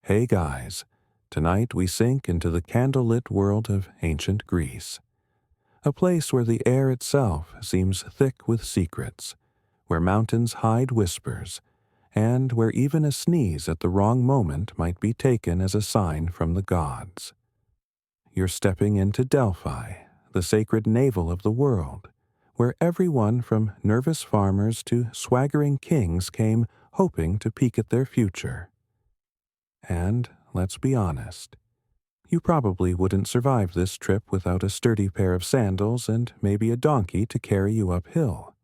Hey guys, tonight we sink into the candlelit world of ancient Greece, a place where the air itself seems thick with secrets, where mountains hide whispers, and where even a sneeze at the wrong moment might be taken as a sign from the gods. You're stepping into Delphi, the sacred navel of the world, where everyone from nervous farmers to swaggering kings came hoping to peek at their future. And, let's be honest, you probably wouldn't survive this trip without a sturdy pair of sandals and maybe a donkey to carry you uphill.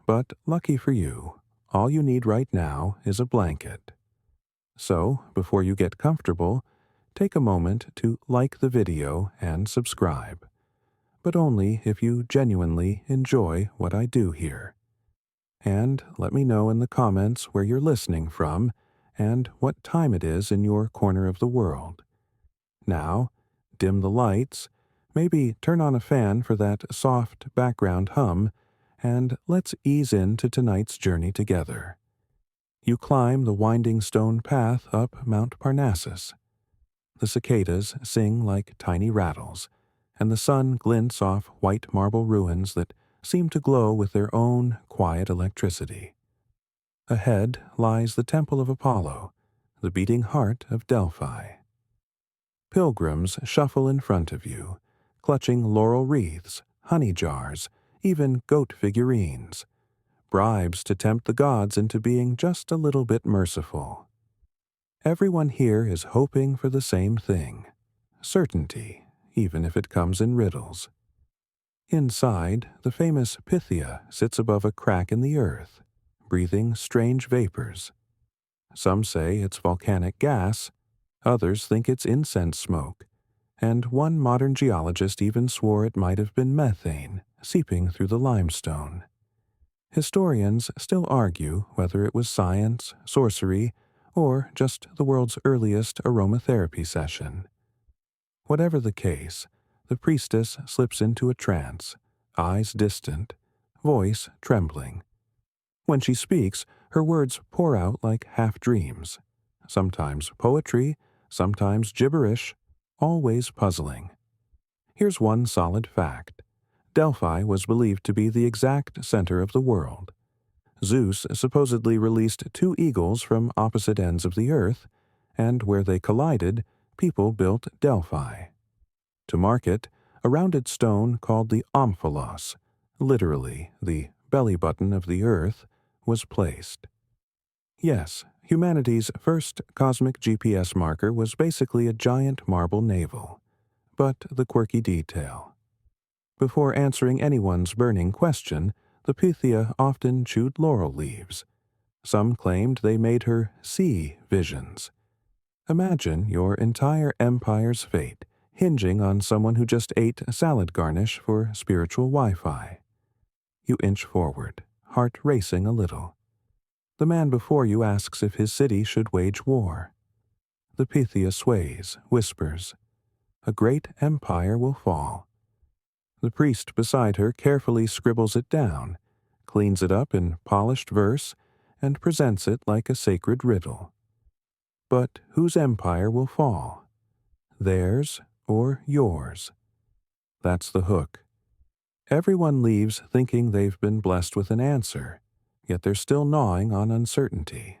But lucky for you, all you need right now is a blanket. So, before you get comfortable, take a moment to like the video and subscribe, but only if you genuinely enjoy what I do here. And let me know in the comments where you're listening from and what time it is in your corner of the world. Now, dim the lights, maybe turn on a fan for that soft background hum, and let's ease into tonight's journey together. You climb the winding stone path up Mount Parnassus. The cicadas sing like tiny rattles, and the sun glints off white marble ruins that seem to glow with their own quiet electricity. Ahead lies the Temple of Apollo, the beating heart of Delphi. Pilgrims shuffle in front of you, clutching laurel wreaths, honey jars, even goat figurines, bribes to tempt the gods into being just a little bit merciful. Everyone here is hoping for the same thing, certainty, even if it comes in riddles. Inside, the famous Pythia sits above a crack in the earth, breathing strange vapors. Some say it's volcanic gas, others think it's incense smoke, and one modern geologist even swore it might have been methane seeping through the limestone. Historians still argue whether it was science, sorcery, or just the world's earliest aromatherapy session. Whatever the case, the priestess slips into a trance, eyes distant, voice trembling. When she speaks, her words pour out like half-dreams, sometimes poetry, sometimes gibberish, always puzzling. Here's one solid fact. Delphi was believed to be the exact center of the world. Zeus supposedly released two eagles from opposite ends of the earth, and where they collided, people built Delphi. To mark it, a rounded stone called the omphalos, literally the belly button of the earth, was placed. Yes, humanity's first cosmic GPS marker was basically a giant marble navel. But the quirky detail. Before answering anyone's burning question, the Pythia often chewed laurel leaves. Some claimed they made her see visions. Imagine your entire empire's fate hinging on someone who just ate a salad garnish for spiritual Wi-Fi. You inch forward, heart racing a little. The man before you asks if his city should wage war. The Pythia sways, whispers, "A great empire will fall." The priest beside her carefully scribbles it down, cleans it up in polished verse, and presents it like a sacred riddle. But whose empire will fall? Theirs or yours? That's the hook. Everyone leaves thinking they've been blessed with an answer, yet they're still gnawing on uncertainty.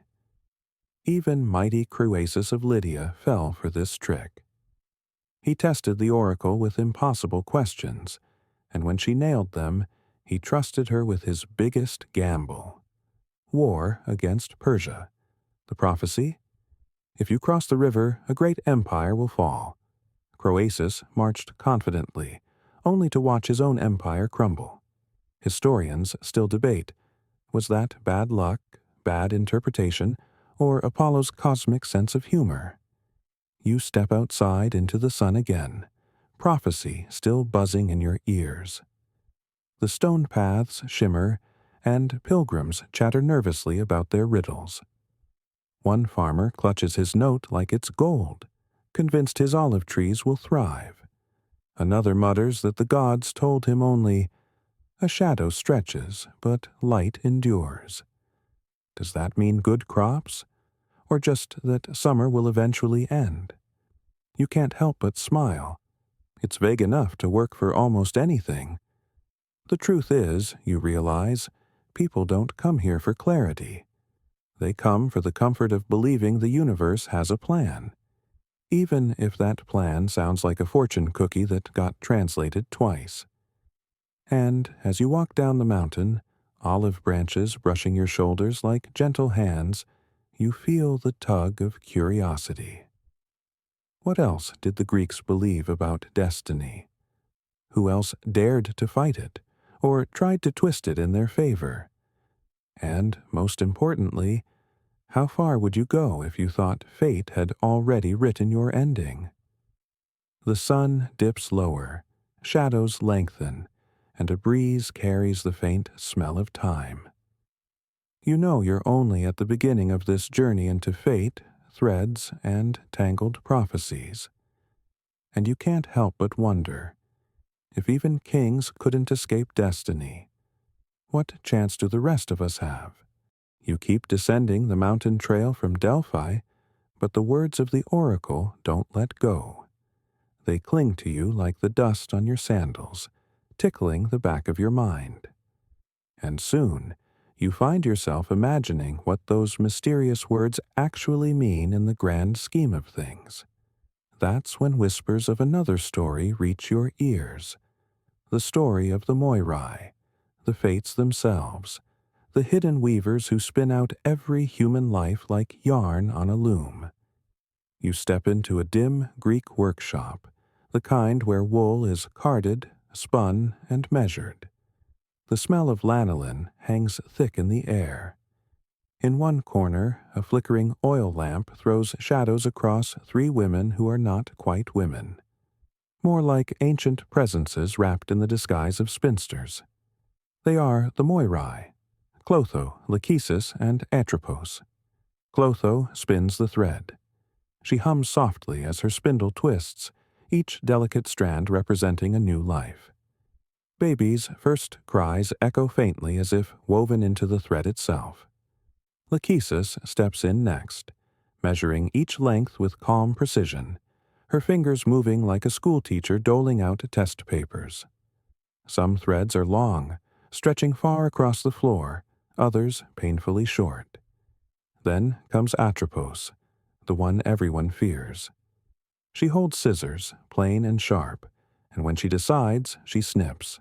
Even mighty Croesus of Lydia fell for this trick. He tested the oracle with impossible questions, and when she nailed them, he trusted her with his biggest gamble. War against Persia. The prophecy? If you cross the river, a great empire will fall. Croesus marched confidently, only to watch his own empire crumble. Historians still debate, was that bad luck, bad interpretation, or Apollo's cosmic sense of humor? You step outside into the sun again, prophecy still buzzing in your ears. The stone paths shimmer, and pilgrims chatter nervously about their riddles. One farmer clutches his note like it's gold, convinced his olive trees will thrive. Another mutters that the gods told him only, "A shadow stretches, but light endures." Does that mean good crops? or just that summer will eventually end. You can't help but smile. It's vague enough to work for almost anything. The truth is, you realize, people don't come here for clarity. They come for the comfort of believing the universe has a plan, even if that plan sounds like a fortune cookie that got translated twice. And as you walk down the mountain, olive branches brushing your shoulders like gentle hands, you feel the tug of curiosity. What else did the Greeks believe about destiny? Who else dared to fight it, or tried to twist it in their favor? And, most importantly, how far would you go if you thought fate had already written your ending? The sun dips lower, shadows lengthen, and a breeze carries the faint smell of time. You know you're only at the beginning of this journey into fate, threads, and tangled prophecies. And you can't help but wonder, if even kings couldn't escape destiny, what chance do the rest of us have? You keep descending the mountain trail from Delphi, but the words of the oracle don't let go. They cling to you like the dust on your sandals, tickling the back of your mind. And soon, you find yourself imagining what those mysterious words actually mean in the grand scheme of things. That's when whispers of another story reach your ears. The story of the Moirai, the fates themselves, the hidden weavers who spin out every human life like yarn on a loom. You step into a dim Greek workshop, the kind where wool is carded, spun, and measured. The smell of lanolin hangs thick in the air. In one corner, a flickering oil lamp throws shadows across three women who are not quite women. More like ancient presences wrapped in the disguise of spinsters. They are the Moirai, Clotho, Lachesis, and Atropos. Clotho spins the thread. She hums softly as her spindle twists, each delicate strand representing a new life. Baby's first cries echo faintly as if woven into the thread itself. Lachesis steps in next, measuring each length with calm precision, her fingers moving like a schoolteacher doling out test papers. Some threads are long, stretching far across the floor, others painfully short. Then comes Atropos, the one everyone fears. She holds scissors, plain and sharp, and when she decides, she snips.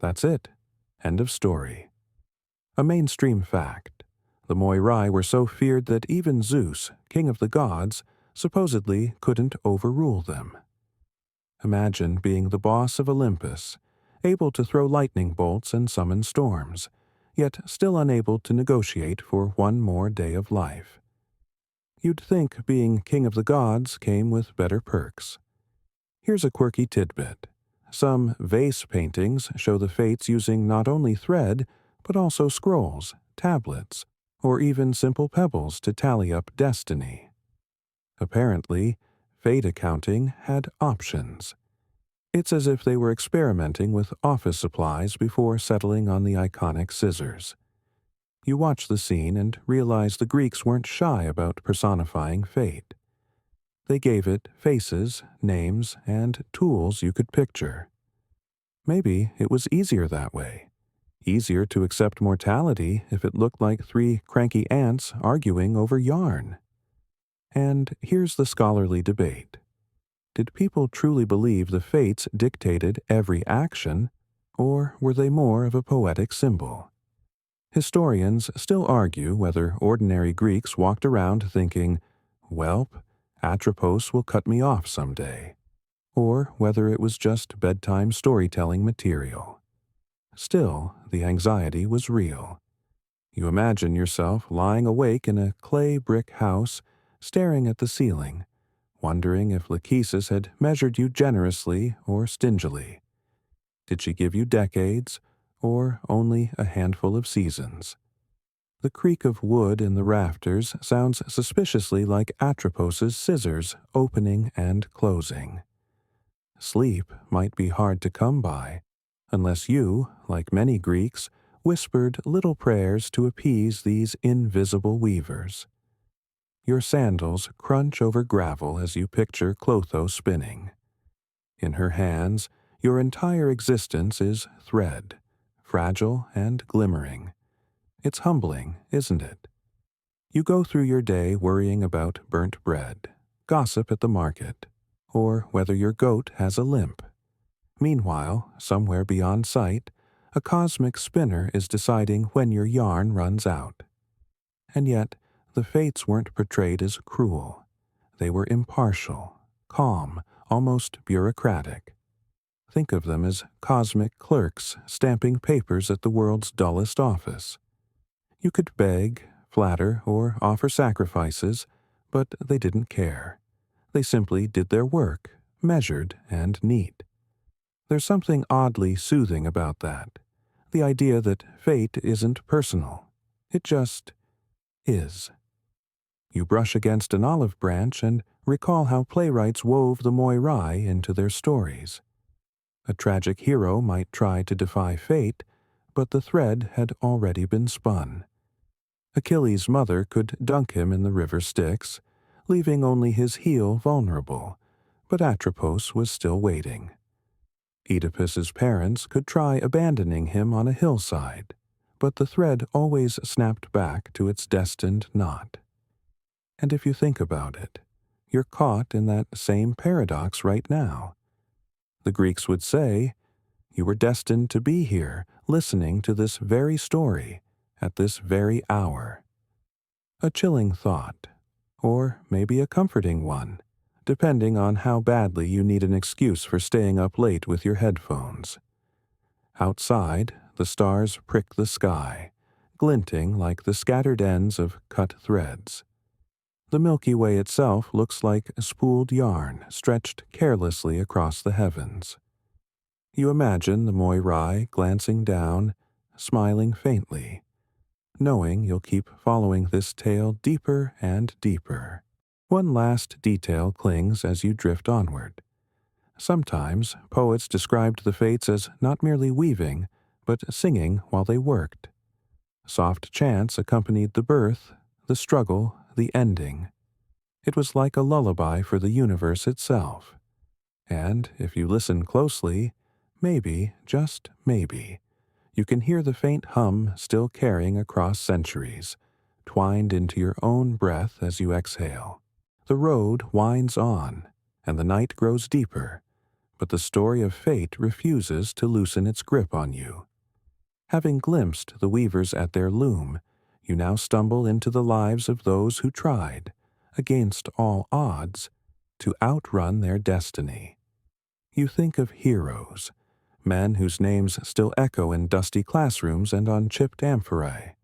That's it. End of story. A mainstream fact. The Moirai were so feared that even Zeus, king of the gods, supposedly couldn't overrule them. Imagine being the boss of Olympus, able to throw lightning bolts and summon storms, yet still unable to negotiate for one more day of life. You'd think being king of the gods came with better perks. Here's a quirky tidbit. Some vase paintings show the fates using not only thread, but also scrolls, tablets, or even simple pebbles to tally up destiny. Apparently, fate accounting had options. It's as if they were experimenting with office supplies before settling on the iconic scissors. You watch the scene and realize the Greeks weren't shy about personifying fate. They gave it faces, names, and tools you could picture. Maybe it was easier that way. Easier to accept mortality if it looked like three cranky ants arguing over yarn. And here's the scholarly debate. Did people truly believe the fates dictated every action, or were they more of a poetic symbol? Historians still argue whether ordinary Greeks walked around thinking, "Welp, Atropos will cut me off someday," or whether it was just bedtime storytelling material. Still, the anxiety was real. You imagine yourself lying awake in a clay brick house, staring at the ceiling, wondering if Lachesis had measured you generously or stingily. Did she give you decades, or only a handful of seasons? The creak of wood in the rafters sounds suspiciously like Atropos's scissors opening and closing. Sleep might be hard to come by, unless you, like many Greeks, whispered little prayers to appease these invisible weavers. Your sandals crunch over gravel as you picture Clotho spinning. In her hands, your entire existence is thread, fragile and glimmering. It's humbling, isn't it? You go through your day worrying about burnt bread, gossip at the market, or whether your goat has a limp. Meanwhile, somewhere beyond sight, a cosmic spinner is deciding when your yarn runs out. And yet, the fates weren't portrayed as cruel. They were impartial, calm, almost bureaucratic. Think of them as cosmic clerks stamping papers at the world's dullest office. You could beg, flatter, or offer sacrifices, but they didn't care. They simply did their work, measured and neat. There's something oddly soothing about that. The idea that fate isn't personal. It just is. You brush against an olive branch and recall how playwrights wove the moirai into their stories. A tragic hero might try to defy fate, but the thread had already been spun. Achilles' mother could dunk him in the river Styx, leaving only his heel vulnerable, but Atropos was still waiting. Oedipus's parents could try abandoning him on a hillside, but the thread always snapped back to its destined knot. And if you think about it, you're caught in that same paradox right now. The Greeks would say, you were destined to be here, listening to this very story, at this very hour. A chilling thought, or maybe a comforting one, depending on how badly you need an excuse for staying up late with your headphones. Outside, the stars prick the sky, glinting like the scattered ends of cut threads. The Milky Way itself looks like spooled yarn stretched carelessly across the heavens. You imagine the moirai glancing down, smiling faintly, knowing you'll keep following this tale deeper and deeper. One last detail clings as you drift onward. Sometimes poets described the fates as not merely weaving, but singing while they worked. Soft chants accompanied the birth, the struggle, the ending. It was like a lullaby for the universe itself. And if you listen closely, maybe, just maybe, you can hear the faint hum still carrying across centuries, twined into your own breath as you exhale. The road winds on, and the night grows deeper, but the story of fate refuses to loosen its grip on you. Having glimpsed the weavers at their loom, you now stumble into the lives of those who tried, against all odds, to outrun their destiny. You think of heroes, men whose names still echo in dusty classrooms and on chipped amphorae.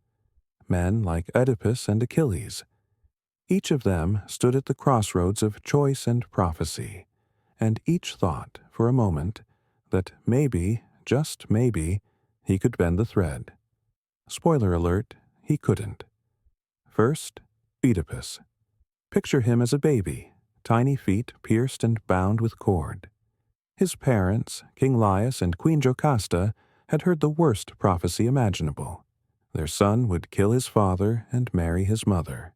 Men like Oedipus and Achilles. Each of them stood at the crossroads of choice and prophecy, and each thought, for a moment, that maybe, just maybe, he could bend the thread. Spoiler alert, he couldn't. First, Oedipus. Picture him as a baby, tiny feet pierced and bound with cord. His parents, King Laius and Queen Jocasta, had heard the worst prophecy imaginable. Their son would kill his father and marry his mother.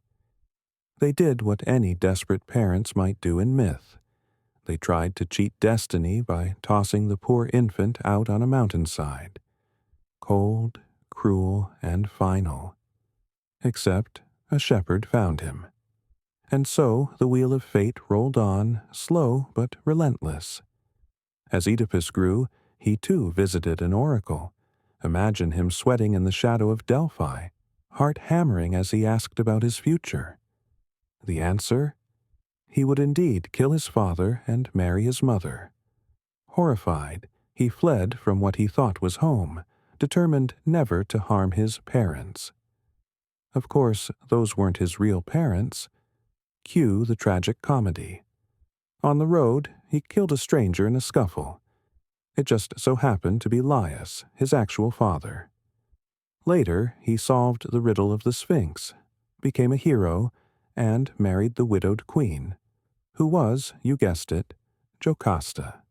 They did what any desperate parents might do in myth. They tried to cheat destiny by tossing the poor infant out on a mountainside. Cold, cruel, and final. Except a shepherd found him. And so the wheel of fate rolled on, slow but relentless. As Oedipus grew, he too visited an oracle. Imagine him sweating in the shadow of Delphi, heart hammering as he asked about his future. The answer? He would indeed kill his father and marry his mother. Horrified, he fled from what he thought was home, determined never to harm his parents. Of course, those weren't his real parents. Cue the tragic comedy. On the road, he killed a stranger in a scuffle. It just so happened to be Laius, his actual father. Later, he solved the riddle of the Sphinx, became a hero, and married the widowed queen, who was, you guessed it, Jocasta.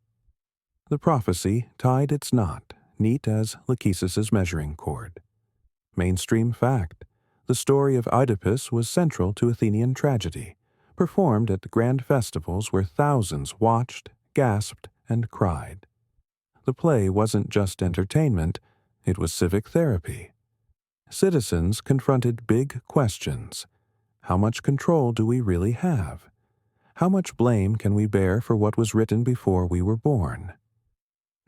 The prophecy tied its knot, neat as Lachesis' measuring cord. Mainstream fact, The story of Oedipus was central to Athenian tragedy, performed at grand festivals where thousands watched, gasped, and cried. The play wasn't just entertainment, it was civic therapy. Citizens confronted big questions. How much control do we really have? How much blame can we bear for what was written before we were born?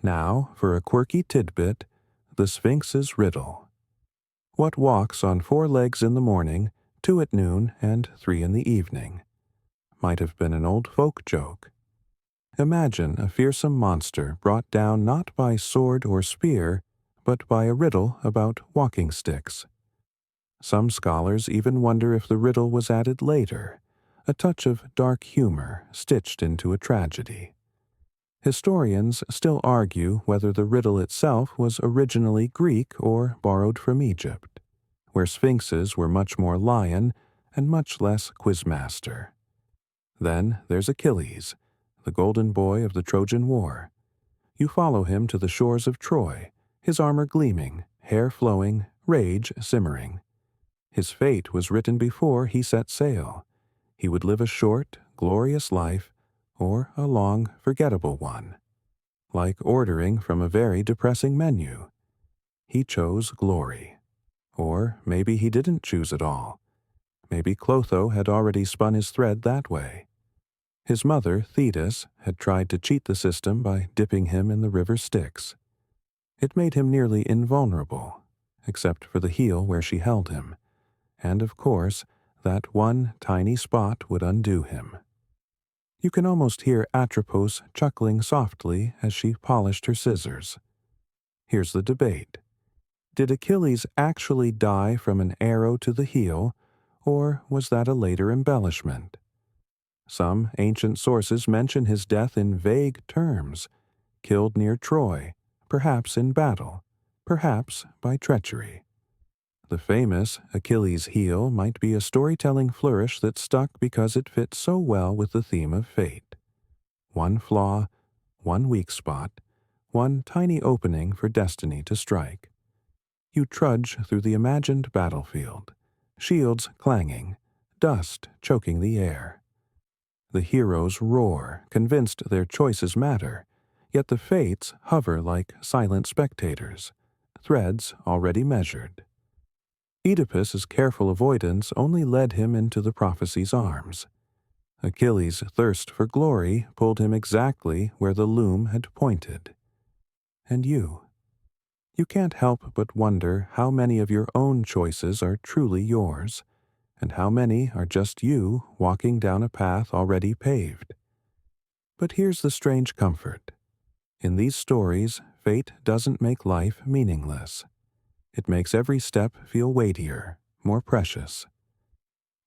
Now, for a quirky tidbit, the Sphinx's riddle. What walks on 4 legs in the morning, 2 at noon, and 3 in the evening? Might have been an old folk joke. Imagine a fearsome monster brought down not by sword or spear, but by a riddle about walking sticks. Some scholars even wonder if the riddle was added later, a touch of dark humor stitched into a tragedy. Historians still argue whether the riddle itself was originally Greek or borrowed from Egypt, where sphinxes were much more lion and much less quizmaster. Then there's Achilles, the golden boy of the Trojan War. You follow him to the shores of Troy, his armor gleaming, hair flowing, rage simmering. His fate was written before he set sail. He would live a short, glorious life, or a long, forgettable one. Like ordering from a very depressing menu. He chose glory. Or maybe he didn't choose at all. Maybe Clotho had already spun his thread that way. His mother, Thetis, had tried to cheat the system by dipping him in the river Styx. It made him nearly invulnerable, except for the heel where she held him. And of course, that one tiny spot would undo him. You can almost hear Atropos chuckling softly as she polished her scissors. Here's the debate. Did Achilles actually die from an arrow to the heel, or was that a later embellishment? Some ancient sources mention his death in vague terms, killed near Troy, perhaps in battle, perhaps by treachery. The famous Achilles' heel might be a storytelling flourish that stuck because it fit so well with the theme of fate. One flaw, one weak spot, one tiny opening for destiny to strike. You trudge through the imagined battlefield, shields clanging, dust choking the air. The heroes roar, convinced their choices matter, yet the fates hover like silent spectators, threads already measured. Oedipus's careful avoidance only led him into the prophecy's arms. Achilles' thirst for glory pulled him exactly where the loom had pointed. And you can't help but wonder how many of your own choices are truly yours, and how many are just you walking down a path already paved. But here's the strange comfort. In these stories, fate doesn't make life meaningless. It makes every step feel weightier, more precious.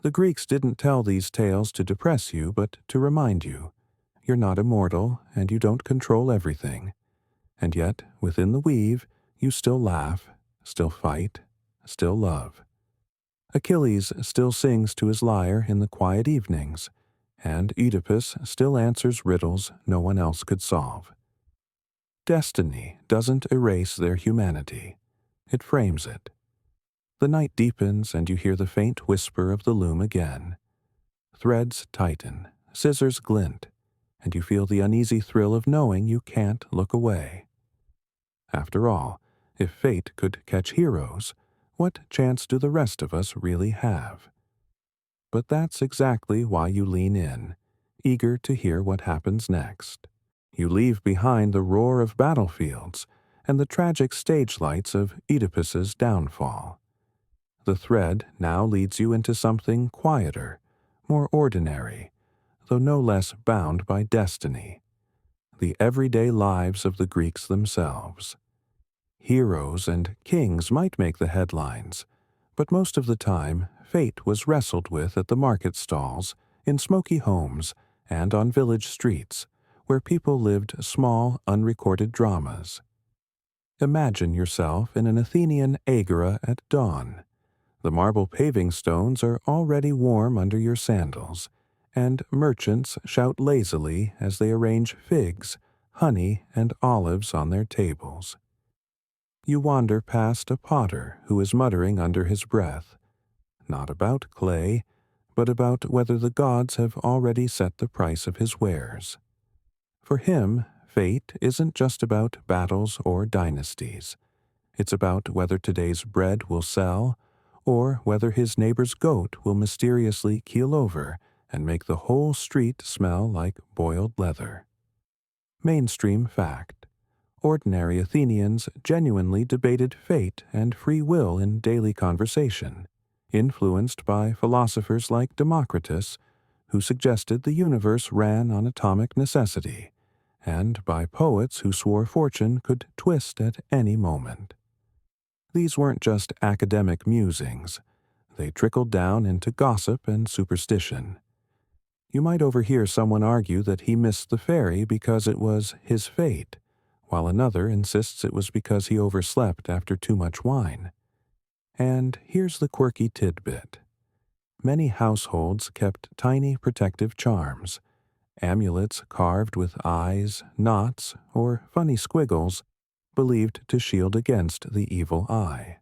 The Greeks didn't tell these tales to depress you, but to remind you, you're not immortal and you don't control everything. And yet, within the weave, you still laugh, still fight, still love. Achilles still sings to his lyre in the quiet evenings, and Oedipus still answers riddles no one else could solve. Destiny doesn't erase their humanity. It frames it. The night deepens and you hear the faint whisper of the loom again. Threads tighten, scissors glint, and you feel the uneasy thrill of knowing you can't look away. After all, if fate could catch heroes, what chance do the rest of us really have? But that's exactly why you lean in, eager to hear what happens next. You leave behind the roar of battlefields and the tragic stage lights of Oedipus's downfall. The thread now leads you into something quieter, more ordinary, though no less bound by destiny. The everyday lives of the Greeks themselves. Heroes and kings might make the headlines, but most of the time, fate was wrestled with at the market stalls, in smoky homes, and on village streets, where people lived small, unrecorded dramas. Imagine yourself in an Athenian agora at dawn. The marble paving stones are already warm under your sandals, and merchants shout lazily as they arrange figs, honey, and olives on their tables. You wander past a potter who is muttering under his breath, not about clay, but about whether the gods have already set the price of his wares. For him, fate isn't just about battles or dynasties. It's about whether today's bread will sell, or whether his neighbor's goat will mysteriously keel over and make the whole street smell like boiled leather. Mainstream fact. Ordinary Athenians genuinely debated fate and free will in daily conversation, influenced by philosophers like Democritus, who suggested the universe ran on atomic necessity, and by poets who swore fortune could twist at any moment. These weren't just academic musings. They trickled down into gossip and superstition. You might overhear someone argue that he missed the ferry because it was his fate, while another insists it was because he overslept after too much wine. And here's the quirky tidbit. Many households kept tiny protective charms, amulets carved with eyes, knots, or funny squiggles, believed to shield against the evil eye.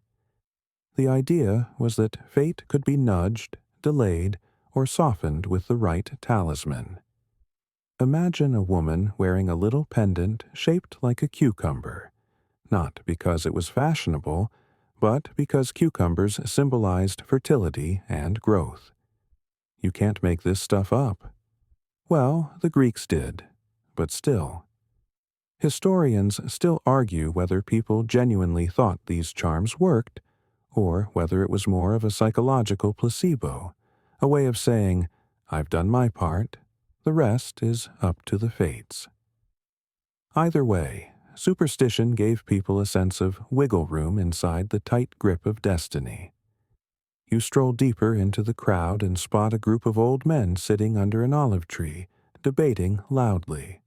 The idea was that fate could be nudged, delayed, or softened with the right talisman. Imagine a woman wearing a little pendant shaped like a cucumber, not because it was fashionable, but because cucumbers symbolized fertility and growth. You can't make this stuff up. Well, the Greeks did, but still. Historians still argue whether people genuinely thought these charms worked, or whether it was more of a psychological placebo, a way of saying, I've done my part, the rest is up to the fates. Either way, superstition gave people a sense of wiggle room inside the tight grip of destiny. You stroll deeper into the crowd and spot a group of old men sitting under an olive tree, debating loudly.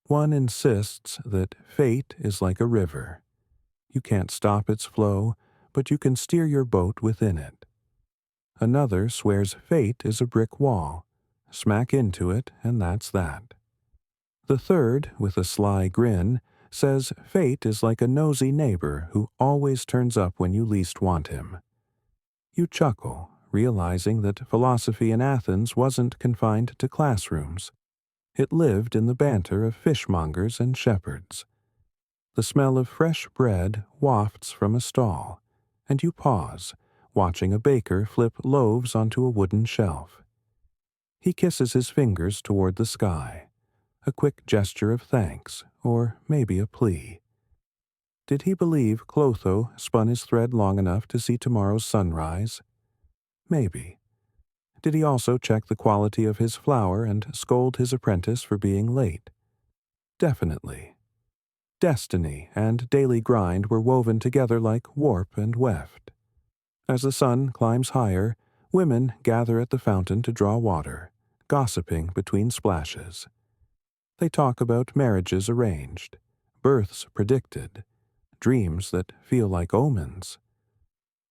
One insists that fate is like a river. You can't stop its flow, but you can steer your boat within it. Another swears fate is a brick wall. Smack into it, and that's that. The third, with a sly grin, says fate is like a nosy neighbor who always turns up when you least want him. You chuckle, realizing that philosophy in Athens wasn't confined to classrooms. It lived in the banter of fishmongers and shepherds. The smell of fresh bread wafts from a stall, and you pause, watching a baker flip loaves onto a wooden shelf. He kisses his fingers toward the sky, a quick gesture of thanks, or maybe a plea. Did he believe Clotho spun his thread long enough to see tomorrow's sunrise? Maybe. Did he also check the quality of his flour and scold his apprentice for being late? Definitely. Destiny and daily grind were woven together like warp and weft. As the sun climbs higher, women gather at the fountain to draw water, gossiping between splashes. They talk about marriages arranged, births predicted, dreams that feel like omens.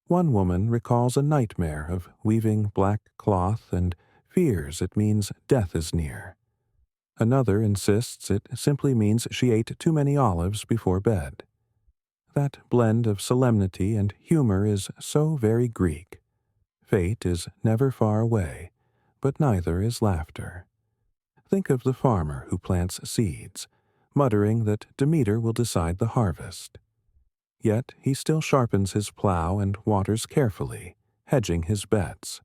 One woman recalls a nightmare of weaving black cloth and fears it means death is near. Another insists it simply means she ate too many olives before bed. That blend of solemnity and humor is so very Greek. Fate is never far away, but neither is laughter. Think of the farmer who plants seeds, muttering that Demeter will decide the harvest. Yet he still sharpens his plow and waters carefully, hedging his bets.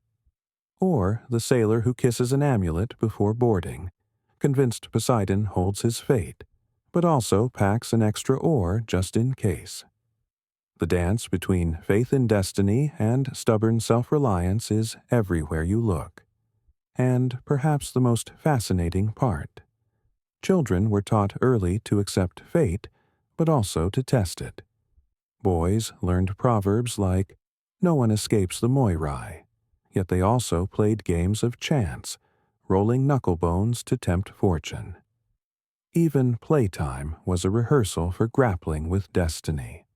Or the sailor who kisses an amulet before boarding, convinced Poseidon holds his fate, but also packs an extra oar just in case. The dance between faith in destiny and stubborn self-reliance is everywhere you look. And perhaps the most fascinating part. Children were taught early to accept fate, but also to test it. Boys learned proverbs like, "No one escapes the Moirai," yet they also played games of chance, rolling knuckle bones to tempt fortune. Even playtime was a rehearsal for grappling with destiny.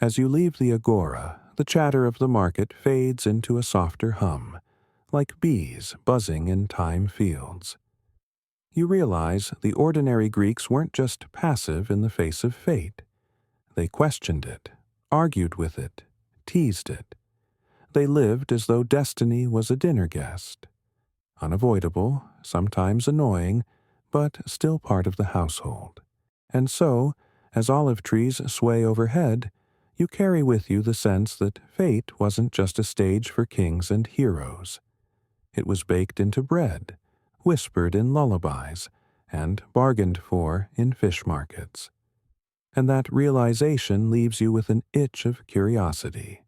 As you leave the agora, the chatter of the market fades into a softer hum, like bees buzzing in thyme fields. You realize the ordinary Greeks weren't just passive in the face of fate. They questioned it, argued with it, teased it. they lived as though destiny was a dinner guest. Unavoidable, sometimes annoying, but still part of the household. And so, as olive trees sway overhead, you carry with you the sense that fate wasn't just a stage for kings and heroes. It was baked into bread, whispered in lullabies, and bargained for in fish markets. And that realization leaves you with an itch of curiosity.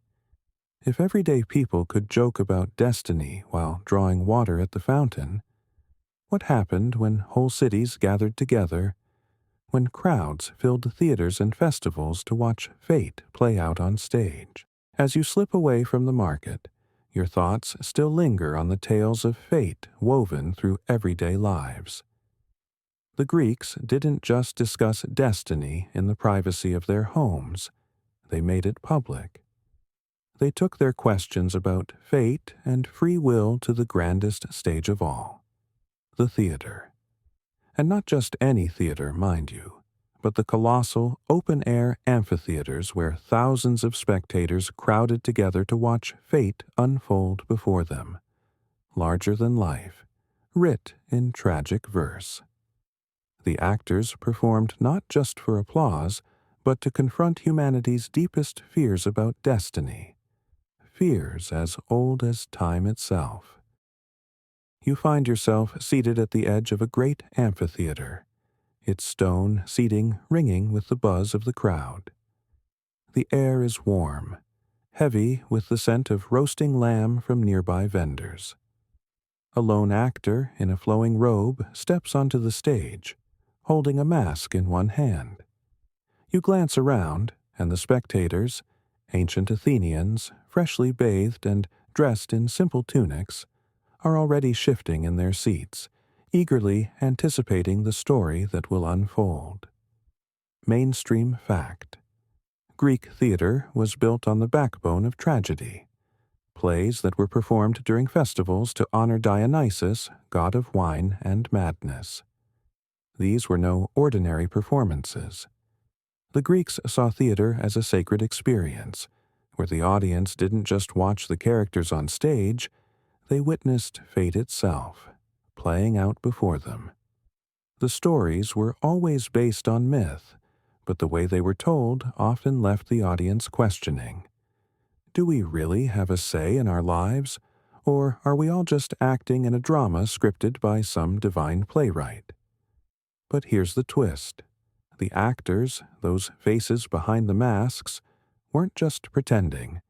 If everyday people could joke about destiny while drawing water at the fountain, what happened when whole cities gathered together, when crowds filled theaters and festivals to watch fate play out on stage? As you slip away from the market, your thoughts still linger on the tales of fate woven through everyday lives. The Greeks didn't just discuss destiny in the privacy of their homes, they made it public. They took their questions about fate and free will to the grandest stage of all, the theater. And not just any theater, mind you, but the colossal, open-air amphitheaters where thousands of spectators crowded together to watch fate unfold before them, larger than life, writ in tragic verse. The actors performed not just for applause, but to confront humanity's deepest fears about destiny, fears as old as time itself. You find yourself seated at the edge of a great amphitheater, its stone seating ringing with the buzz of the crowd. The air is warm, heavy with the scent of roasting lamb from nearby vendors. A lone actor in a flowing robe steps onto the stage, holding a mask in one hand. You glance around, and the spectators, ancient Athenians, freshly bathed and dressed in simple tunics, are already shifting in their seats, eagerly anticipating the story that will unfold. Mainstream fact. Greek theater was built on the backbone of tragedy. Plays that were performed during festivals to honor Dionysus, god of wine and madness. These were no ordinary performances. The Greeks saw theater as a sacred experience, where the audience didn't just watch the characters on stage, they witnessed fate itself, playing out before them. The stories were always based on myth, but the way they were told often left the audience questioning. Do we really have a say in our lives, or are we all just acting in a drama scripted by some divine playwright? But here's the twist. The actors, those faces behind the masks, weren't just pretending.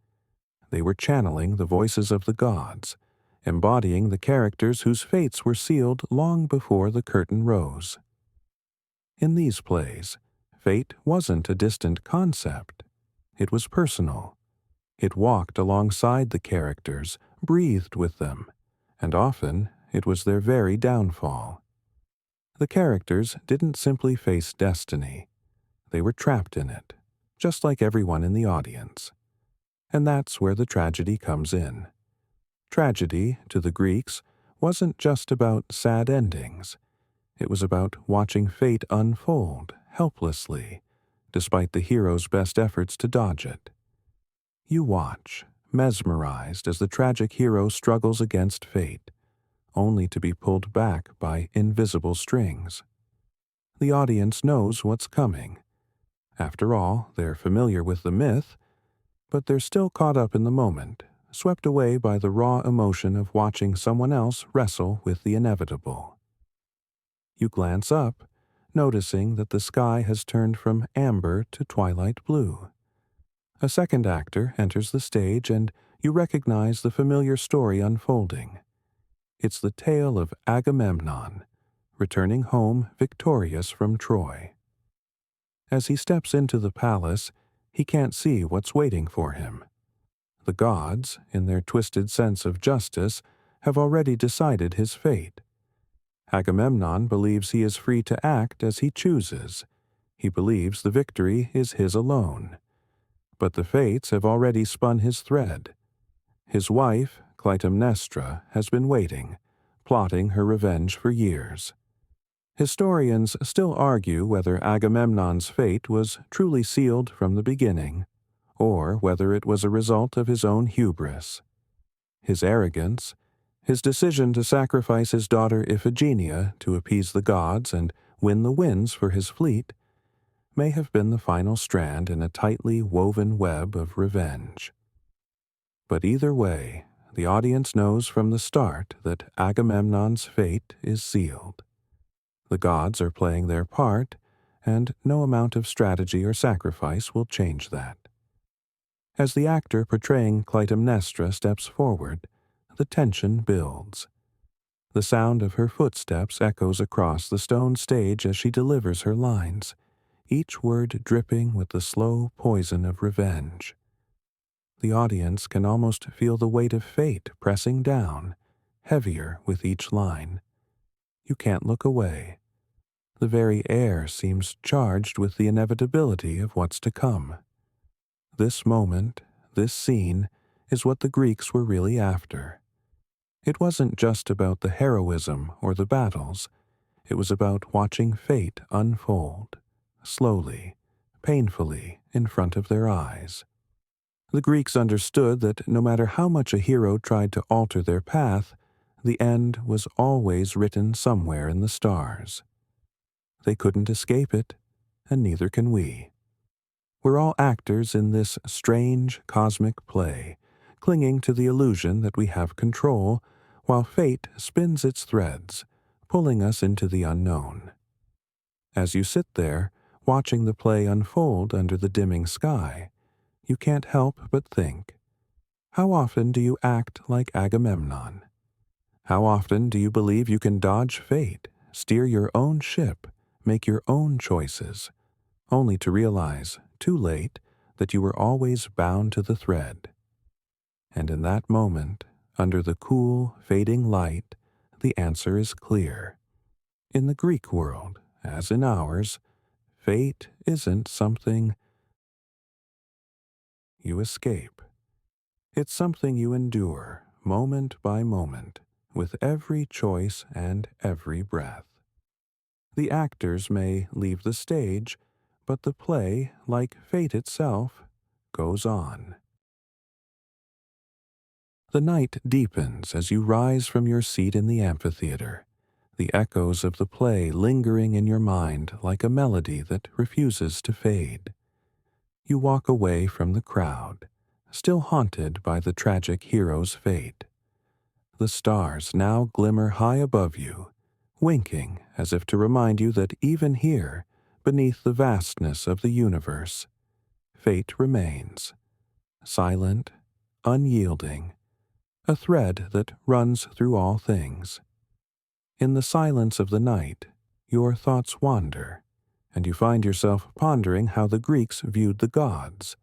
They were channeling the voices of the gods, embodying the characters whose fates were sealed long before the curtain rose. In these plays, fate wasn't a distant concept. It was personal. It walked alongside the characters, breathed with them, and often it was their very downfall. The characters didn't simply face destiny. They were trapped in it, just like everyone in the audience. And that's where the tragedy comes in. Tragedy, to the Greeks, wasn't just about sad endings. It was about watching fate unfold helplessly, despite the hero's best efforts to dodge it. You watch, mesmerized as the tragic hero struggles against fate, only to be pulled back by invisible strings. The audience knows what's coming. After all, they're familiar with the myth, but they're still caught up in the moment, swept away by the raw emotion of watching someone else wrestle with the inevitable. You glance up, noticing that the sky has turned from amber to twilight blue. A second actor enters the stage, and you recognize the familiar story unfolding. It's the tale of Agamemnon, returning home victorious from Troy. As he steps into the palace, he can't see what's waiting for him. The gods, in their twisted sense of justice, have already decided his fate. Agamemnon believes he is free to act as he chooses. He believes the victory is his alone. But the fates have already spun his thread. His wife, Clytemnestra, has been waiting, plotting her revenge for years. Historians still argue whether Agamemnon's fate was truly sealed from the beginning, or whether it was a result of his own hubris. His arrogance, his decision to sacrifice his daughter Iphigenia to appease the gods and win the winds for his fleet, may have been the final strand in a tightly woven web of revenge. But either way, the audience knows from the start that Agamemnon's fate is sealed. The gods are playing their part, and no amount of strategy or sacrifice will change that. As the actor portraying Clytemnestra steps forward, the tension builds. The sound of her footsteps echoes across the stone stage as she delivers her lines, each word dripping with the slow poison of revenge. The audience can almost feel the weight of fate pressing down, heavier with each line. You can't look away. The very air seems charged with the inevitability of what's to come. This moment, this scene, is what the Greeks were really after. It wasn't just about the heroism or the battles. It was about watching fate unfold, slowly, painfully, in front of their eyes. The Greeks understood that no matter how much a hero tried to alter their path, the end was always written somewhere in the stars. They couldn't escape it, and neither can we. We're all actors in this strange cosmic play, clinging to the illusion that we have control, while fate spins its threads, pulling us into the unknown. As you sit there, watching the play unfold under the dimming sky, you can't help but think, how often do you act like Agamemnon? How often do you believe you can dodge fate, steer your own ship, make your own choices, only to realize, too late, that you were always bound to the thread? And in that moment, under the cool, fading light, the answer is clear. In the Greek world, as in ours, fate isn't something you escape. It's something you endure, moment by moment, with every choice and every breath. The actors may leave the stage, but the play, like fate itself, goes on. The night deepens as you rise from your seat in the amphitheater, the echoes of the play lingering in your mind like a melody that refuses to fade. You walk away from the crowd, still haunted by the tragic hero's fate. The stars now glimmer high above you, winking as if to remind you that even here, beneath the vastness of the universe, fate remains, silent, unyielding, a thread that runs through all things. In the silence of the night, your thoughts wander, and you find yourself pondering how the Greeks viewed the gods,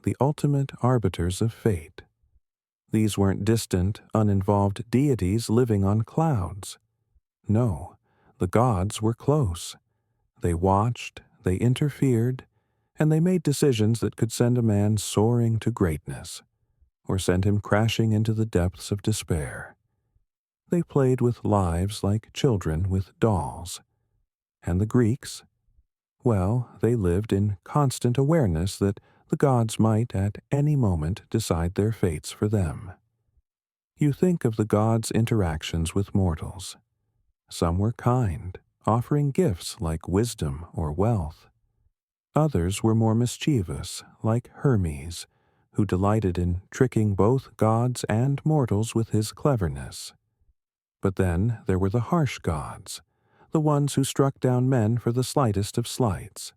the ultimate arbiters of fate. These weren't distant, uninvolved deities living on clouds. No, the gods were close. They watched, they interfered, and they made decisions that could send a man soaring to greatness, or send him crashing into the depths of despair. They played with lives like children with dolls. And the Greeks? Well, they lived in constant awareness that the gods might at any moment decide their fates for them. You think of the gods' interactions with mortals. Some were kind, offering gifts like wisdom or wealth. Others were more mischievous, like Hermes, who delighted in tricking both gods and mortals with his cleverness. But then there were the harsh gods, the ones who struck down men for the slightest of slights.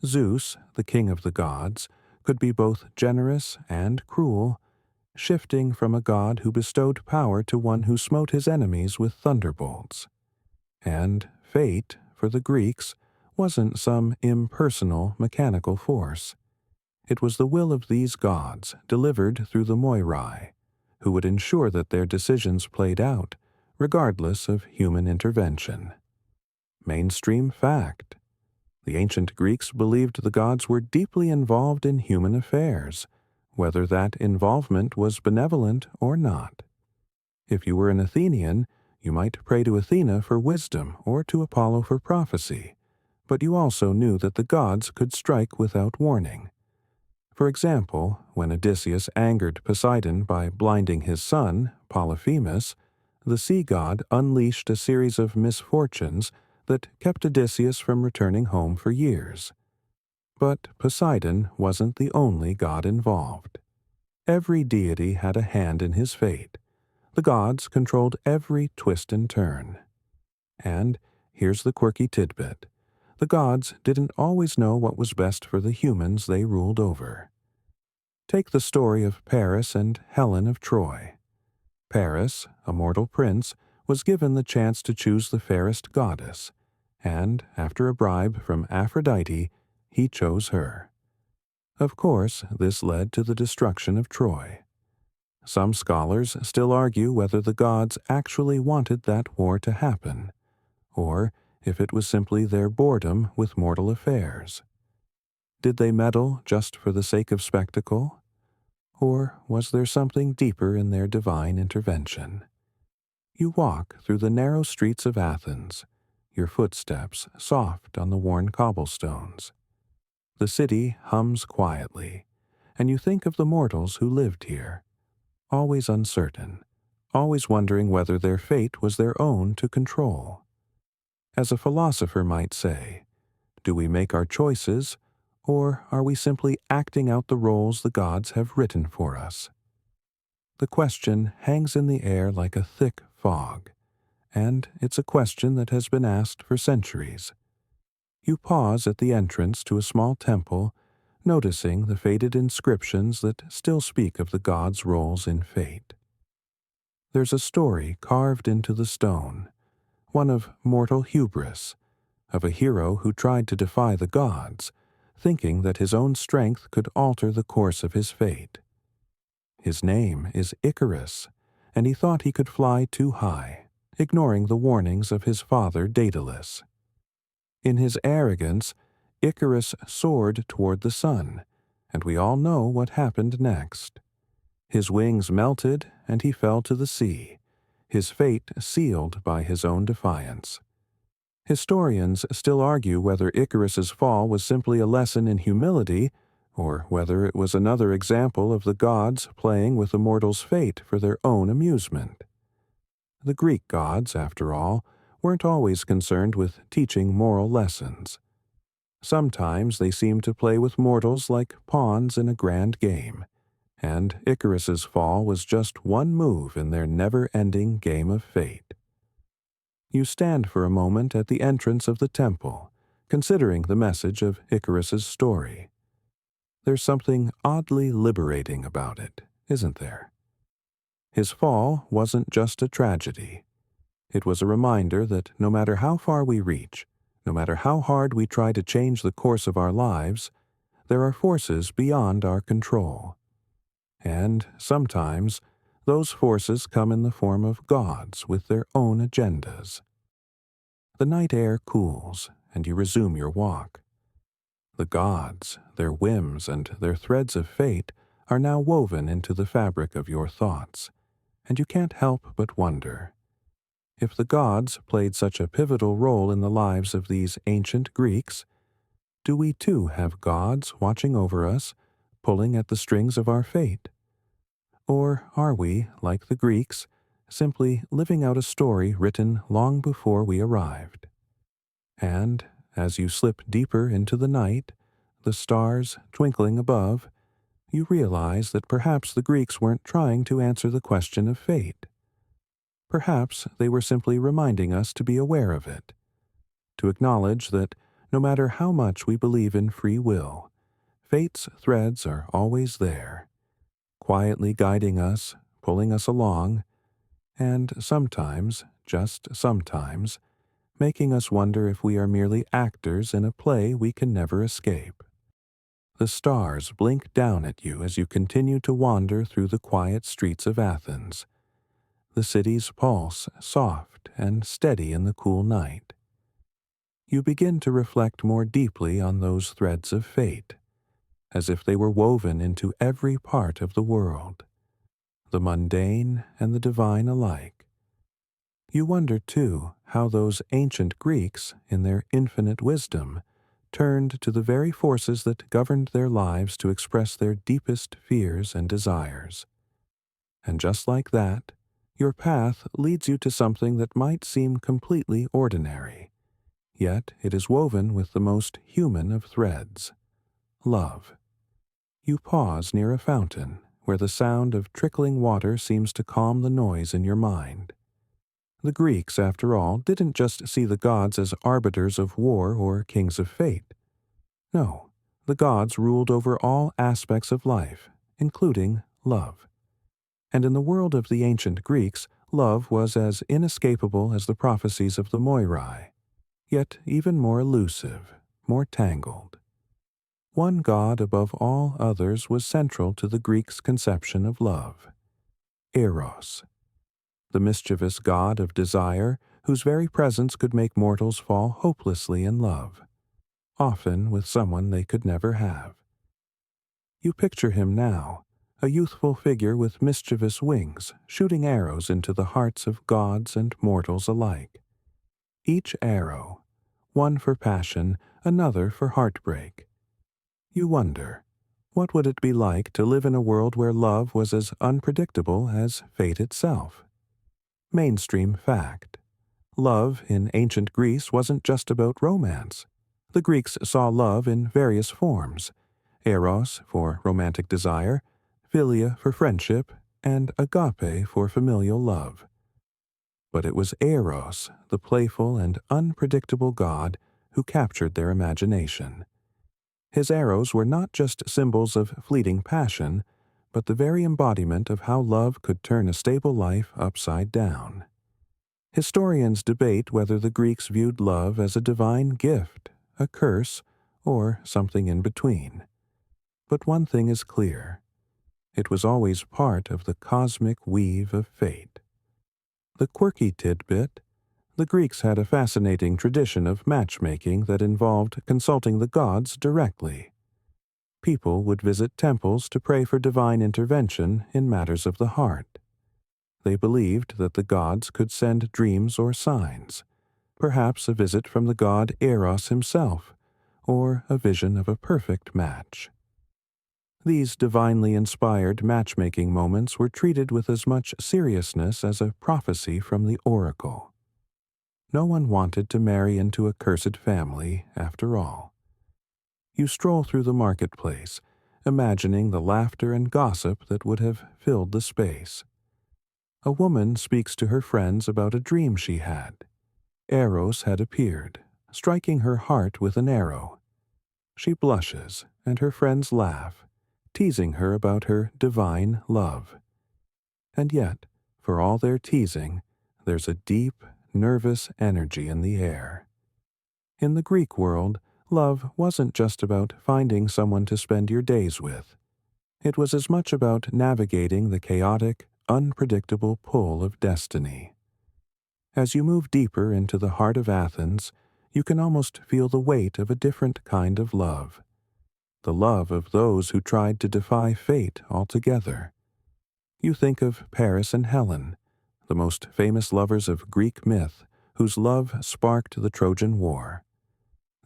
Zeus, the king of the gods, could be both generous and cruel, shifting from a god who bestowed power to one who smote his enemies with thunderbolts. And fate, for the Greeks, wasn't some impersonal, mechanical force. It was the will of these gods, delivered through the Moirai, who would ensure that their decisions played out, regardless of human intervention. Mainstream fact. The ancient Greeks believed the gods were deeply involved in human affairs, whether that involvement was benevolent or not. If you were an Athenian, you might pray to Athena for wisdom or to Apollo for prophecy, but you also knew that the gods could strike without warning. For example, when Odysseus angered Poseidon by blinding his son, Polyphemus, the sea god unleashed a series of misfortunes that kept Odysseus from returning home for years. But Poseidon wasn't the only god involved. Every deity had a hand in his fate. The gods controlled every twist and turn. And here's the quirky tidbit. The gods didn't always know what was best for the humans they ruled over. Take the story of Paris and Helen of Troy. Paris, a mortal prince, was given the chance to choose the fairest goddess, and after a bribe from Aphrodite, he chose her. Of course, this led to the destruction of Troy. Some scholars still argue whether the gods actually wanted that war to happen, or if it was simply their boredom with mortal affairs. Did they meddle just for the sake of spectacle? Or was there something deeper in their divine intervention? You walk through the narrow streets of Athens, your footsteps soft on the worn cobblestones. The city hums quietly, and you think of the mortals who lived here, always uncertain, always wondering whether their fate was their own to control. As a philosopher might say, do we make our choices, or are we simply acting out the roles the gods have written for us? The question hangs in the air like a thick fog, and it's a question that has been asked for centuries. You pause at the entrance to a small temple, noticing the faded inscriptions that still speak of the gods' roles in fate. There's a story carved into the stone, one of mortal hubris, of a hero who tried to defy the gods, thinking that his own strength could alter the course of his fate. His name is Icarus, and he thought he could fly too high, ignoring the warnings of his father Daedalus. In his arrogance, Icarus soared toward the sun, and we all know what happened next. His wings melted, and he fell to the sea, his fate sealed by his own defiance. Historians still argue whether Icarus's fall was simply a lesson in humility, or whether it was another example of the gods playing with a mortal's fate for their own amusement. The Greek gods, after all, weren't always concerned with teaching moral lessons. Sometimes they seemed to play with mortals like pawns in a grand game, and Icarus's fall was just one move in their never-ending game of fate. You stand for a moment at the entrance of the temple, considering the message of Icarus's story. There's something oddly liberating about it, isn't there? His fall wasn't just a tragedy. It was a reminder that no matter how far we reach, no matter how hard we try to change the course of our lives, there are forces beyond our control. And sometimes, those forces come in the form of gods with their own agendas. The night air cools, and you resume your walk. The gods, their whims, and their threads of fate are now woven into the fabric of your thoughts, and you can't help but wonder. If the gods played such a pivotal role in the lives of these ancient Greeks, do we too have gods watching over us, pulling at the strings of our fate? Or are we, like the Greeks, simply living out a story written long before we arrived? And as you slip deeper into the night, the stars twinkling above, you realize that perhaps the Greeks weren't trying to answer the question of fate. Perhaps they were simply reminding us to be aware of it, to acknowledge that no matter how much we believe in free will, fate's threads are always there, quietly guiding us, pulling us along, and sometimes, just sometimes, making us wonder if we are merely actors in a play we can never escape. The stars blink down at you as you continue to wander through the quiet streets of Athens, the city's pulse soft and steady in the cool night. You begin to reflect more deeply on those threads of fate, as if they were woven into every part of the world, the mundane and the divine alike. You wonder, too, how those ancient Greeks, in their infinite wisdom, turned to the very forces that governed their lives to express their deepest fears and desires. And just like that, your path leads you to something that might seem completely ordinary, yet it is woven with the most human of threads: love. You pause near a fountain, where the sound of trickling water seems to calm the noise in your mind. The Greeks, after all, didn't just see the gods as arbiters of war or kings of fate. No, the gods ruled over all aspects of life, including love. And in the world of the ancient Greeks, love was as inescapable as the prophecies of the Moirai, yet even more elusive, more tangled. One god above all others was central to the Greeks' conception of love: Eros, the mischievous god of desire whose very presence could make mortals fall hopelessly in love, often with someone they could never have. You picture him now, a youthful figure with mischievous wings, shooting arrows into the hearts of gods and mortals alike. Each arrow, one for passion, another for heartbreak. You wonder, what would it be like to live in a world where love was as unpredictable as fate itself? Mainstream fact. Love in ancient Greece wasn't just about romance. The Greeks saw love in various forms: eros for romantic desire, philia for friendship, and agape for familial love. But it was Eros, the playful and unpredictable god, who captured their imagination. His arrows were not just symbols of fleeting passion, but the very embodiment of how love could turn a stable life upside down. Historians debate whether the Greeks viewed love as a divine gift, a curse, or something in between. But one thing is clear: it was always part of the cosmic weave of fate. The quirky tidbit: the Greeks had a fascinating tradition of matchmaking that involved consulting the gods directly. People would visit temples to pray for divine intervention in matters of the heart. They believed that the gods could send dreams or signs, perhaps a visit from the god Eros himself, or a vision of a perfect match. These divinely inspired matchmaking moments were treated with as much seriousness as a prophecy from the oracle. No one wanted to marry into a cursed family, after all. You stroll through the marketplace, imagining the laughter and gossip that would have filled the space. A woman speaks to her friends about a dream she had. Eros had appeared, striking her heart with an arrow. She blushes, and her friends laugh, teasing her about her divine love. And yet, for all their teasing, there's a deep, nervous energy in the air. In the Greek world, love wasn't just about finding someone to spend your days with. It was as much about navigating the chaotic, unpredictable pull of destiny. As you move deeper into the heart of Athens, you can almost feel the weight of a different kind of love. The love of those who tried to defy fate altogether. You think of Paris and Helen, the most famous lovers of Greek myth, whose love sparked the Trojan War.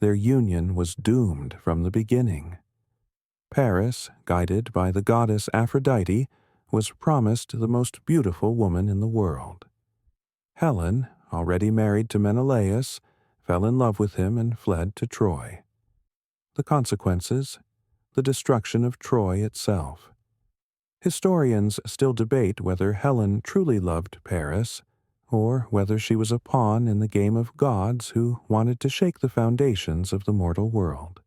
Their union was doomed from the beginning. Paris, guided by the goddess Aphrodite, was promised the most beautiful woman in the world. Helen, already married to Menelaus, fell in love with him and fled to Troy. The consequences? The destruction of Troy itself. Historians still debate whether Helen truly loved Paris, or whether she was a pawn in the game of gods who wanted to shake the foundations of the mortal world.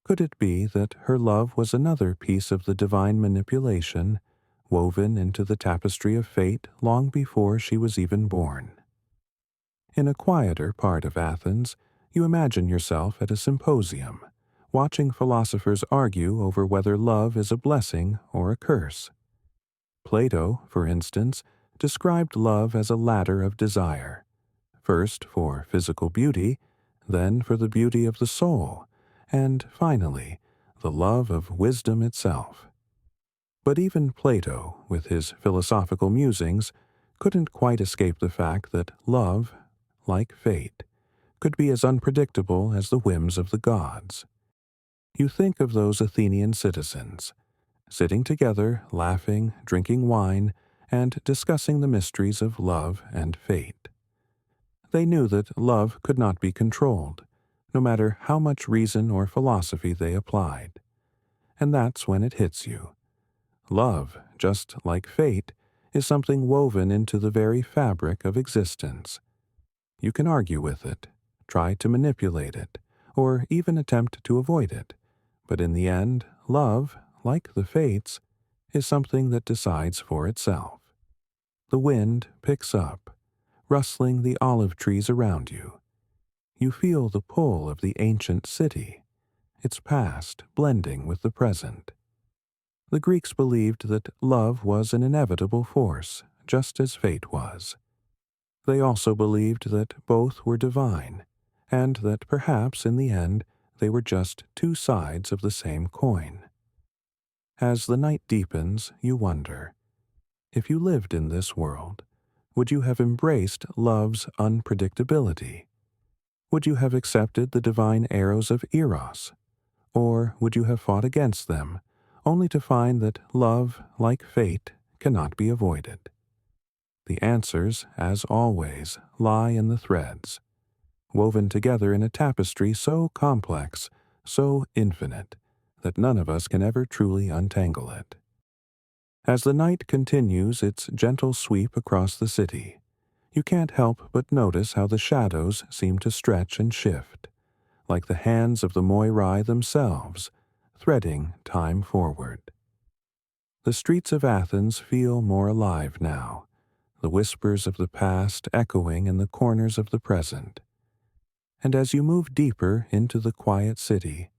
Could it be that her love was another piece of the divine manipulation, woven into the tapestry of fate long before she was even born? In a quieter part of Athens, you imagine yourself at a symposium, watching philosophers argue over whether love is a blessing or a curse. Plato, for instance, described love as a ladder of desire, first for physical beauty, then for the beauty of the soul, and finally, the love of wisdom itself. But even Plato, with his philosophical musings, couldn't quite escape the fact that love, like fate, could be as unpredictable as the whims of the gods. You think of those Athenian citizens, sitting together, laughing, drinking wine, and discussing the mysteries of love and fate. They knew that love could not be controlled, no matter how much reason or philosophy they applied. And that's when it hits you. Love, just like fate, is something woven into the very fabric of existence. You can argue with it, try to manipulate it, or even attempt to avoid it, but in the end, love, like the fates, is something that decides for itself. The wind picks up, rustling the olive trees around you. You feel the pull of the ancient city, its past blending with the present. The Greeks believed that love was an inevitable force, just as fate was. They also believed that both were divine, and that perhaps in the end they were just two sides of the same coin. As the night deepens, you wonder, if you lived in this world, would you have embraced love's unpredictability? Would you have accepted the divine arrows of Eros? Or would you have fought against them, only to find that love, like fate, cannot be avoided? The answers, as always, lie in the threads, woven together in a tapestry so complex, so infinite, that none of us can ever truly untangle it. As the night continues its gentle sweep across the city, you can't help but notice how the shadows seem to stretch and shift, like the hands of the Moirai themselves, threading time forward. The streets of Athens feel more alive now, the whispers of the past echoing in the corners of the present. And as you move deeper into the quiet city,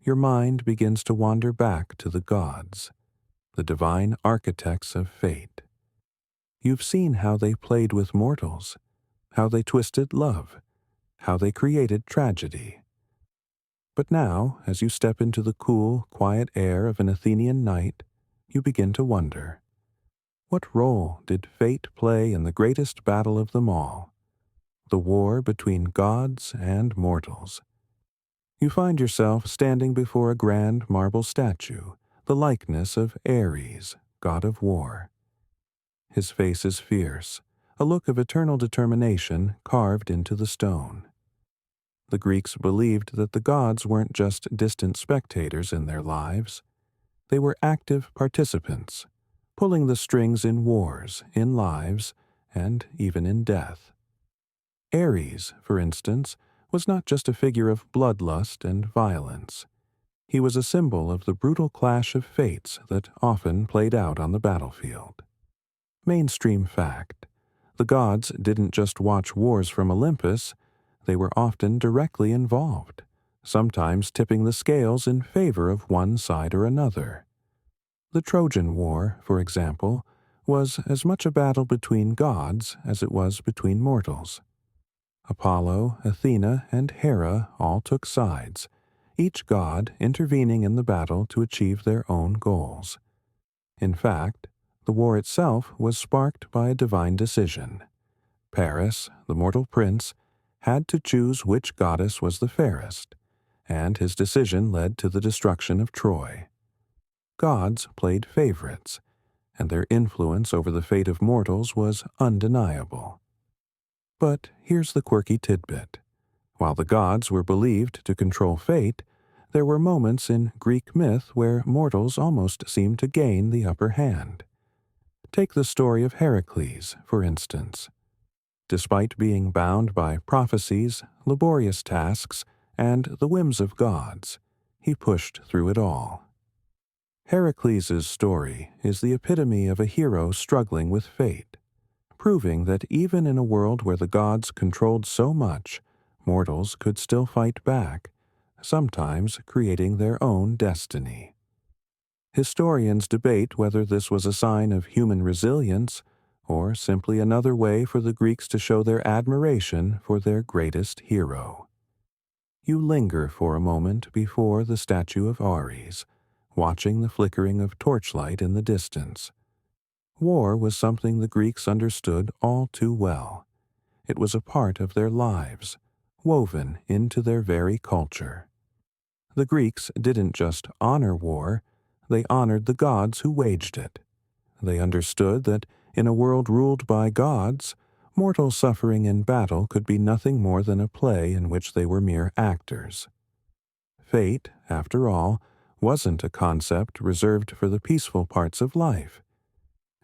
your mind begins to wander back to the gods, the divine architects of fate. You've seen how they played with mortals, how they twisted love, how they created tragedy. But now, as you step into the cool, quiet air of an Athenian night, you begin to wonder, what role did fate play in the greatest battle of them all, the war between gods and mortals? You find yourself standing before a grand marble statue, the likeness of Ares, god of war. His face is fierce, a look of eternal determination carved into the stone. The Greeks believed that the gods weren't just distant spectators in their lives. They were active participants, pulling the strings in wars, in lives, and even in death. Ares, for instance, was not just a figure of bloodlust and violence. He was a symbol of the brutal clash of fates that often played out on the battlefield. Mainstream fact: the gods didn't just watch wars from Olympus, they were often directly involved, sometimes tipping the scales in favor of one side or another. The Trojan War, for example, was as much a battle between gods as it was between mortals. Apollo, Athena, and Hera all took sides, each god intervening in the battle to achieve their own goals. In fact, the war itself was sparked by a divine decision. Paris, the mortal prince, had to choose which goddess was the fairest, and his decision led to the destruction of Troy. Gods played favorites, and their influence over the fate of mortals was undeniable. But here's the quirky tidbit. While the gods were believed to control fate, there were moments in Greek myth where mortals almost seemed to gain the upper hand. Take the story of Heracles, for instance. Despite being bound by prophecies, laborious tasks, and the whims of gods, he pushed through it all. Heracles' story is the epitome of a hero struggling with fate, proving that even in a world where the gods controlled so much, mortals could still fight back, sometimes creating their own destiny. Historians debate whether this was a sign of human resilience or simply another way for the Greeks to show their admiration for their greatest hero. You linger for a moment before the statue of Ares, watching the flickering of torchlight in the distance. War was something the Greeks understood all too well. It was a part of their lives, woven into their very culture. The Greeks didn't just honor war, they honored the gods who waged it. They understood that in a world ruled by gods, mortal suffering in battle could be nothing more than a play in which they were mere actors. Fate, after all, wasn't a concept reserved for the peaceful parts of life.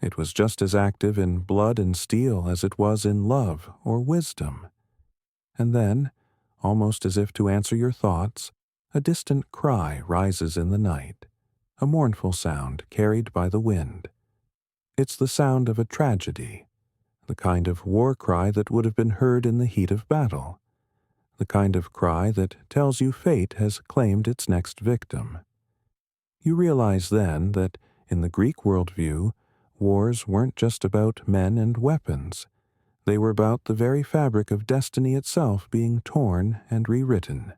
It was just as active in blood and steel as it was in love or wisdom. And then, almost as if to answer your thoughts, a distant cry rises in the night, a mournful sound carried by the wind. It's the sound of a tragedy, the kind of war cry that would have been heard in the heat of battle, the kind of cry that tells you fate has claimed its next victim. You realize then that, in the Greek worldview, wars weren't just about men and weapons. They were about the very fabric of destiny itself being torn and rewritten.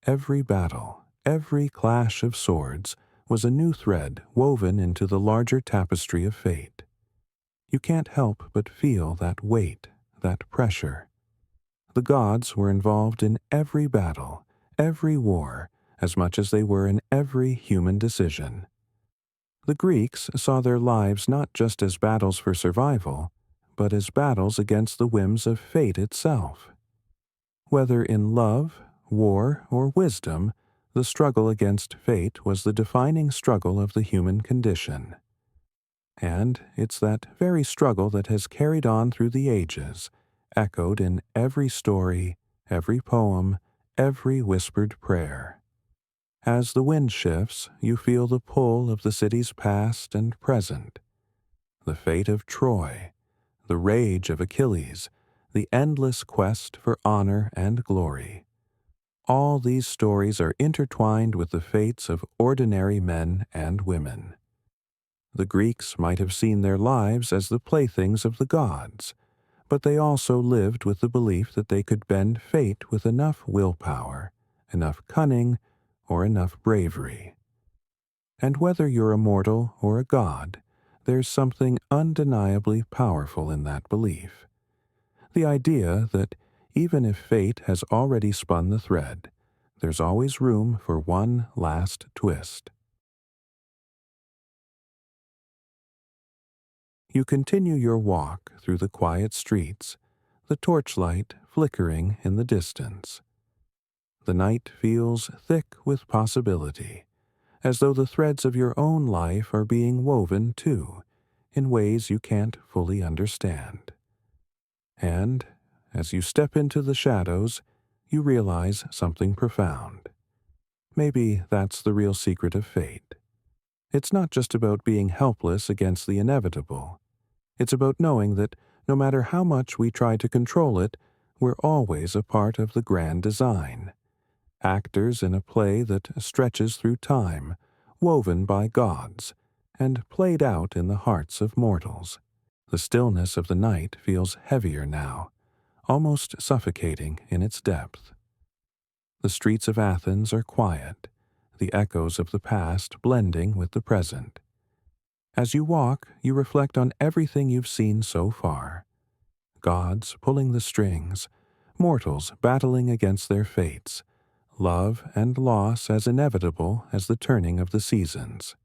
Every battle, every clash of swords, was a new thread woven into the larger tapestry of fate. You can't help but feel that weight, that pressure. The gods were involved in every battle, every war, as much as they were in every human decision. The Greeks saw their lives not just as battles for survival, but as battles against the whims of fate itself. Whether in love, war, or wisdom, the struggle against fate was the defining struggle of the human condition. And it's that very struggle that has carried on through the ages, echoed in every story, every poem, every whispered prayer. As the wind shifts, you feel the pull of the city's past and present, the fate of Troy, the rage of Achilles, the endless quest for honor and glory. All these stories are intertwined with the fates of ordinary men and women. The Greeks might have seen their lives as the playthings of the gods, but they also lived with the belief that they could bend fate with enough willpower, enough cunning, or enough bravery. And whether you're a mortal or a god, there's something undeniably powerful in that belief. The idea that even if fate has already spun the thread, there's always room for one last twist. You continue your walk through the quiet streets, the torchlight flickering in the distance. The night feels thick with possibility, as though the threads of your own life are being woven too, in ways you can't fully understand. And, as you step into the shadows, you realize something profound. Maybe that's the real secret of fate. It's not just about being helpless against the inevitable. It's about knowing that no matter how much we try to control it, we're always a part of the grand design. Actors in a play that stretches through time, woven by gods, and played out in the hearts of mortals. The stillness of the night feels heavier now, almost suffocating in its depth. The streets of Athens are quiet, the echoes of the past blending with the present. As you walk, you reflect on everything you've seen so far. Gods pulling the strings, mortals battling against their fates, love and loss as inevitable as the turning of the seasons.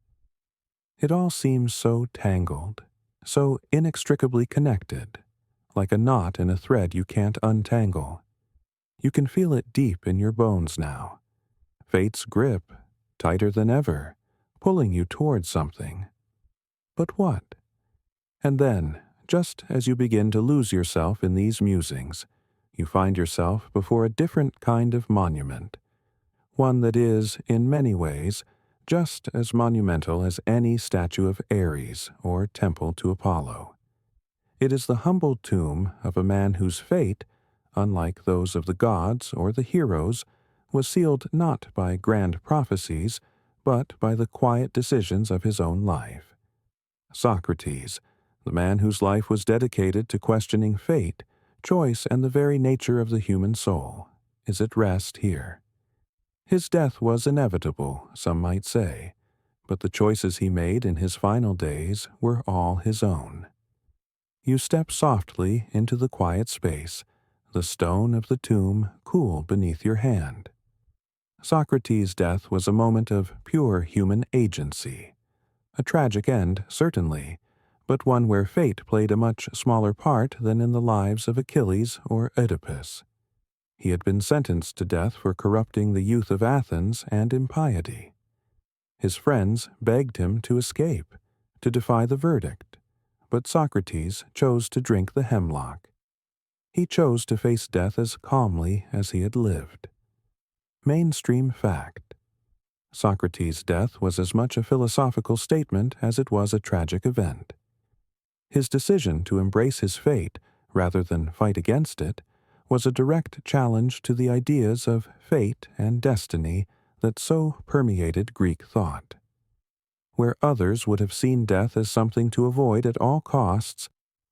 It all seems so tangled, so inextricably connected, like a knot in a thread you can't untangle. You can feel it deep in your bones now. Fate's grip, tighter than ever, pulling you towards something. But what? And then, just as you begin to lose yourself in these musings, you find yourself before a different kind of monument, one that is, in many ways, just as monumental as any statue of Ares or temple to Apollo. It is the humble tomb of a man whose fate, unlike those of the gods or the heroes, was sealed not by grand prophecies, but by the quiet decisions of his own life. Socrates, the man whose life was dedicated to questioning fate, choice, and the very nature of the human soul, is at rest here. His death was inevitable, some might say, but the choices he made in his final days were all his own. You step softly into the quiet space, the stone of the tomb cool cool beneath your hand. Socrates' death was a moment of pure human agency. A tragic end, certainly, but one where fate played a much smaller part than in the lives of Achilles or Oedipus. He had been sentenced to death for corrupting the youth of Athens and impiety. His friends begged him to escape, to defy the verdict, but Socrates chose to drink the hemlock. He chose to face death as calmly as he had lived. Mainstream fact. Socrates' death was as much a philosophical statement as it was a tragic event. His decision to embrace his fate, rather than fight against it, was a direct challenge to the ideas of fate and destiny that so permeated Greek thought. Where others would have seen death as something to avoid at all costs,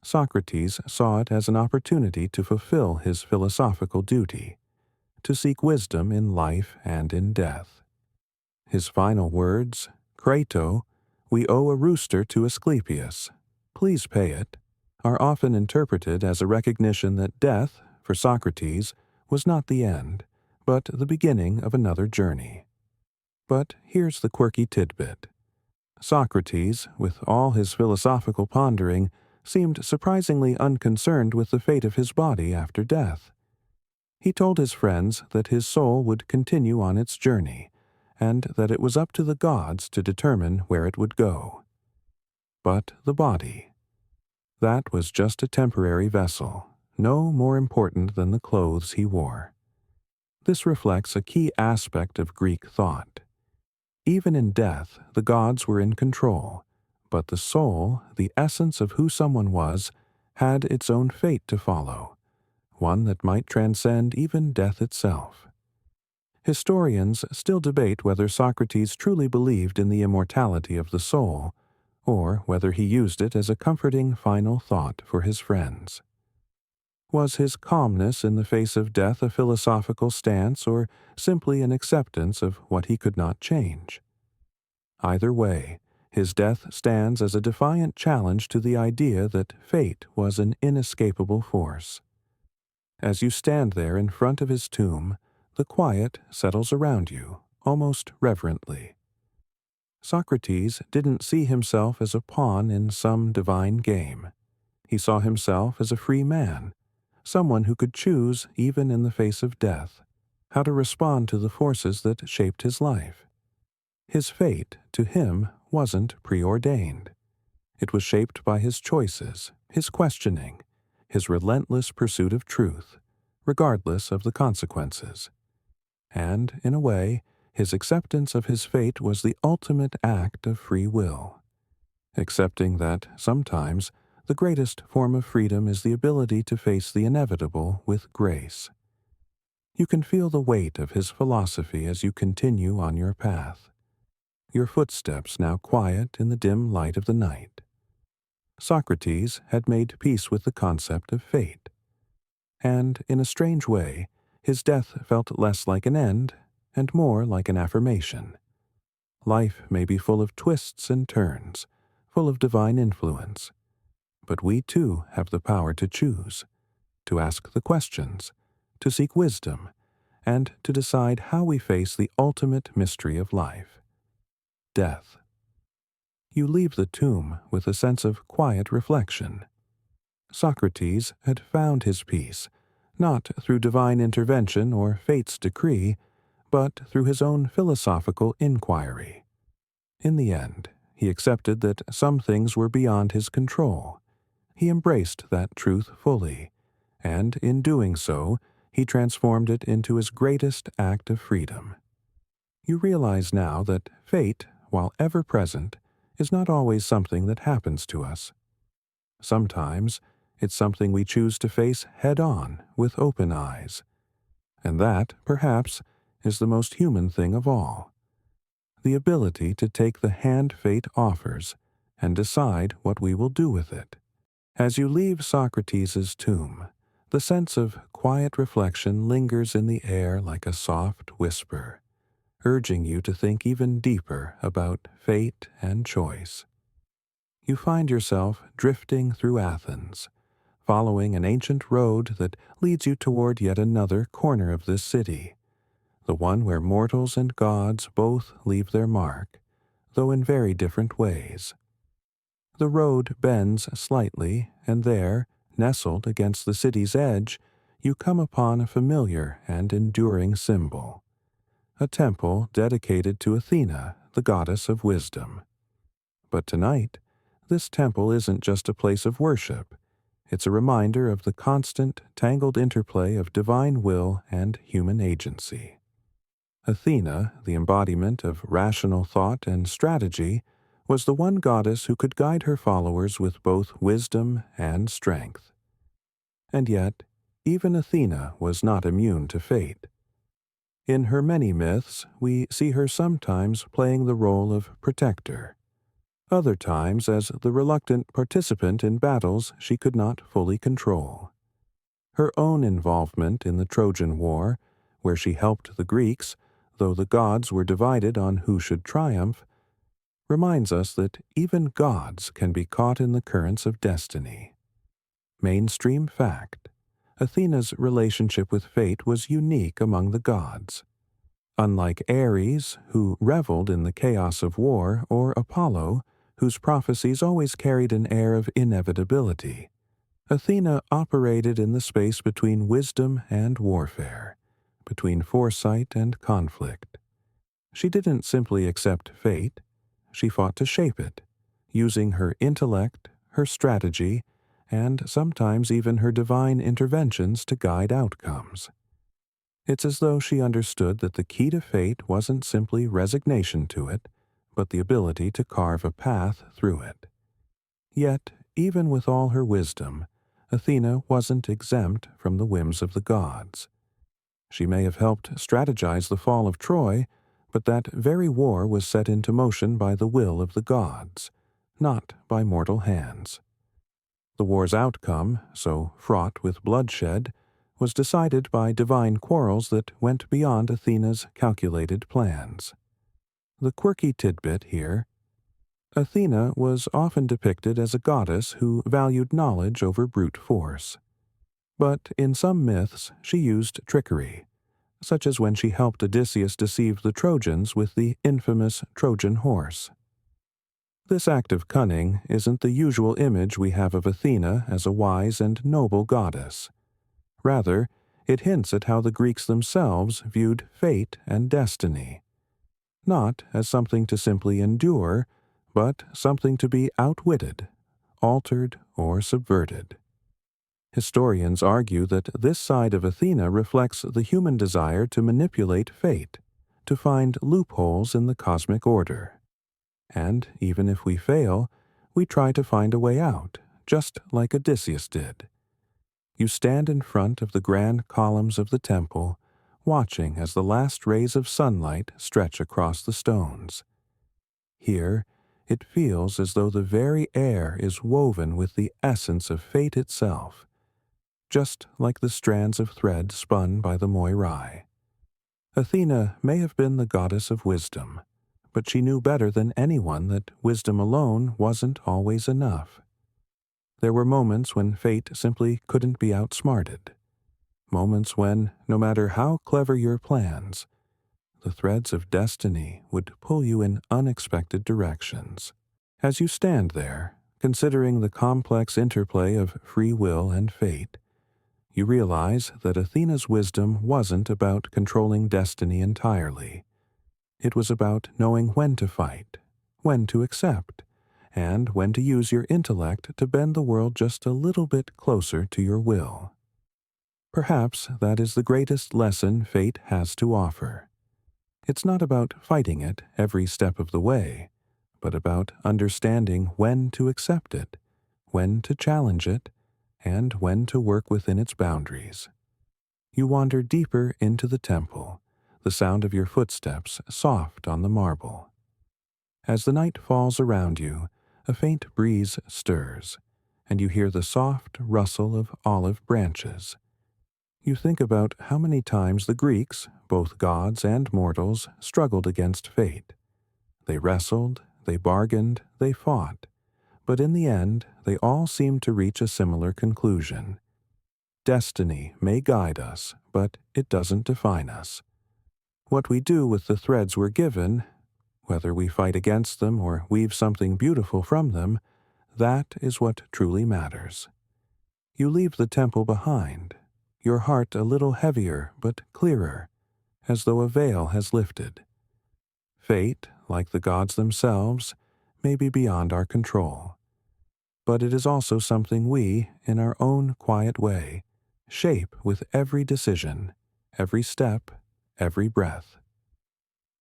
Socrates saw it as an opportunity to fulfill his philosophical duty, to seek wisdom in life and in death. His final words, "Crato, we owe a rooster to Asclepius. Please pay it," are often interpreted as a recognition that death, for Socrates, was not the end, but the beginning of another journey. But here's the quirky tidbit. Socrates, with all his philosophical pondering, seemed surprisingly unconcerned with the fate of his body after death. He told his friends that his soul would continue on its journey, and that it was up to the gods to determine where it would go. But the body, that was just a temporary vessel, no more important than the clothes he wore. This reflects a key aspect of Greek thought. Even in death, the gods were in control, but the soul, the essence of who someone was, had its own fate to follow, one that might transcend even death itself. Historians still debate whether Socrates truly believed in the immortality of the soul, or whether he used it as a comforting final thought for his friends. Was his calmness in the face of death a philosophical stance or simply an acceptance of what he could not change? Either way, his death stands as a defiant challenge to the idea that fate was an inescapable force. As you stand there in front of his tomb, the quiet settles around you, almost reverently. Socrates didn't see himself as a pawn in some divine game. He saw himself as a free man, someone who could choose, even in the face of death, how to respond to the forces that shaped his life. His fate, to him, wasn't preordained. It was shaped by his choices, his questioning, his relentless pursuit of truth, regardless of the consequences. And, in a way, his acceptance of his fate was the ultimate act of free will, accepting that, sometimes, the greatest form of freedom is the ability to face the inevitable with grace. You can feel the weight of his philosophy as you continue on your path, your footsteps now quiet in the dim light of the night. Socrates had made peace with the concept of fate, and, in a strange way, his death felt less like an end and more like an affirmation. Life may be full of twists and turns, full of divine influence, but we too have the power to choose, to ask the questions, to seek wisdom, and to decide how we face the ultimate mystery of life: death. You leave the tomb with a sense of quiet reflection. Socrates had found his peace, not through divine intervention or fate's decree, but through his own philosophical inquiry. In the end, he accepted that some things were beyond his control. He embraced that truth fully, and in doing so, he transformed it into his greatest act of freedom. You realize now that fate, while ever present, is not always something that happens to us. Sometimes, it's something we choose to face head-on with open eyes. And that, perhaps, is the most human thing of all: the ability to take the hand fate offers and decide what we will do with it. As you leave Socrates' tomb, the sense of quiet reflection lingers in the air like a soft whisper, urging you to think even deeper about fate and choice. You find yourself drifting through Athens, following an ancient road that leads you toward yet another corner of this city, the one where mortals and gods both leave their mark, though in very different ways. The road bends slightly, and there, nestled against the city's edge, you come upon a familiar and enduring symbol, a temple dedicated to Athena, the goddess of wisdom. But tonight, this temple isn't just a place of worship. It's a reminder of the constant, tangled interplay of divine will and human agency. Athena, the embodiment of rational thought and strategy, was the one goddess who could guide her followers with both wisdom and strength. And yet, even Athena was not immune to fate. In her many myths, we see her sometimes playing the role of protector, other times as the reluctant participant in battles she could not fully control. Her own involvement in the Trojan War, where she helped the Greeks, though the gods were divided on who should triumph, reminds us that even gods can be caught in the currents of destiny. Mainstream fact: Athena's relationship with fate was unique among the gods. Unlike Ares, who reveled in the chaos of war, or Apollo, whose prophecies always carried an air of inevitability, Athena operated in the space between wisdom and warfare, between foresight and conflict. She didn't simply accept fate. She fought to shape it, using her intellect, her strategy, and sometimes even her divine interventions to guide outcomes. It's as though she understood that the key to fate wasn't simply resignation to it, but the ability to carve a path through it. Yet, even with all her wisdom, Athena wasn't exempt from the whims of the gods. She may have helped strategize the fall of Troy, but that very war was set into motion by the will of the gods, not by mortal hands. The war's outcome, so fraught with bloodshed, was decided by divine quarrels that went beyond Athena's calculated plans. The quirky tidbit here: Athena was often depicted as a goddess who valued knowledge over brute force. But in some myths she used trickery, such as when she helped Odysseus deceive the Trojans with the infamous Trojan horse. This act of cunning isn't the usual image we have of Athena as a wise and noble goddess. Rather, it hints at how the Greeks themselves viewed fate and destiny, not as something to simply endure, but something to be outwitted, altered, or subverted. Historians argue that this side of Athena reflects the human desire to manipulate fate, to find loopholes in the cosmic order. And even if we fail, we try to find a way out, just like Odysseus did. You stand in front of the grand columns of the temple, watching as the last rays of sunlight stretch across the stones. Here, it feels as though the very air is woven with the essence of fate itself, just like the strands of thread spun by the Moirai. Athena may have been the goddess of wisdom, but she knew better than anyone that wisdom alone wasn't always enough. There were moments when fate simply couldn't be outsmarted. Moments when, no matter how clever your plans, the threads of destiny would pull you in unexpected directions. As you stand there, considering the complex interplay of free will and fate, you realize that Athena's wisdom wasn't about controlling destiny entirely. It was about knowing when to fight, when to accept, and when to use your intellect to bend the world just a little bit closer to your will. Perhaps that is the greatest lesson fate has to offer. It's not about fighting it every step of the way, but about understanding when to accept it, when to challenge it, and when to work within its boundaries. You wander deeper into the temple, the sound of your footsteps soft on the marble. As the night falls around you, a faint breeze stirs, and you hear the soft rustle of olive branches. You think about how many times the Greeks, both gods and mortals, struggled against fate. They wrestled, they bargained, they fought, but in the end they all seem to reach a similar conclusion. Destiny may guide us, but it doesn't define us. What we do with the threads we're given, whether we fight against them or weave something beautiful from them, that is what truly matters. You leave the temple behind, your heart a little heavier but clearer, as though a veil has lifted. Fate, like the gods themselves, may be beyond our control, but it is also something we, in our own quiet way, shape with every decision, every step, every breath.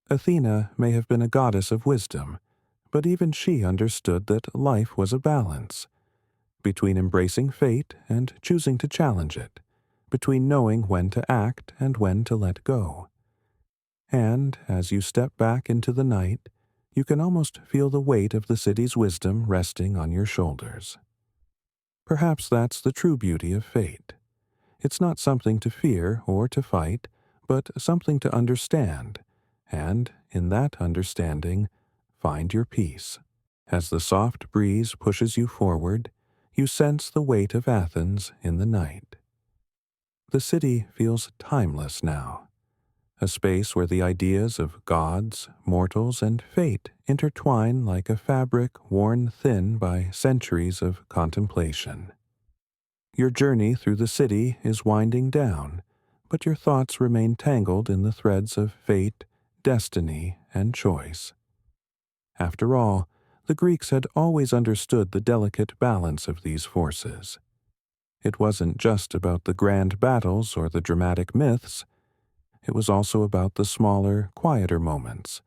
Athena may have been a goddess of wisdom, but even she understood that life was a balance, between embracing fate and choosing to challenge it, between knowing when to act and when to let go. And as you step back into the night, you can almost feel the weight of the city's wisdom resting on your shoulders. Perhaps that's the true beauty of fate. It's not something to fear or to fight, but something to understand, and, in that understanding, find your peace. As the soft breeze pushes you forward, you sense the weight of Athens in the night. The city feels timeless now, a space where the ideas of gods, mortals, and fate intertwine like a fabric worn thin by centuries of contemplation. Your journey through the city is winding down, but your thoughts remain tangled in the threads of fate, destiny, and choice. After all, the Greeks had always understood the delicate balance of these forces. It wasn't just about the grand battles or the dramatic myths. It was also about the smaller, quieter moments,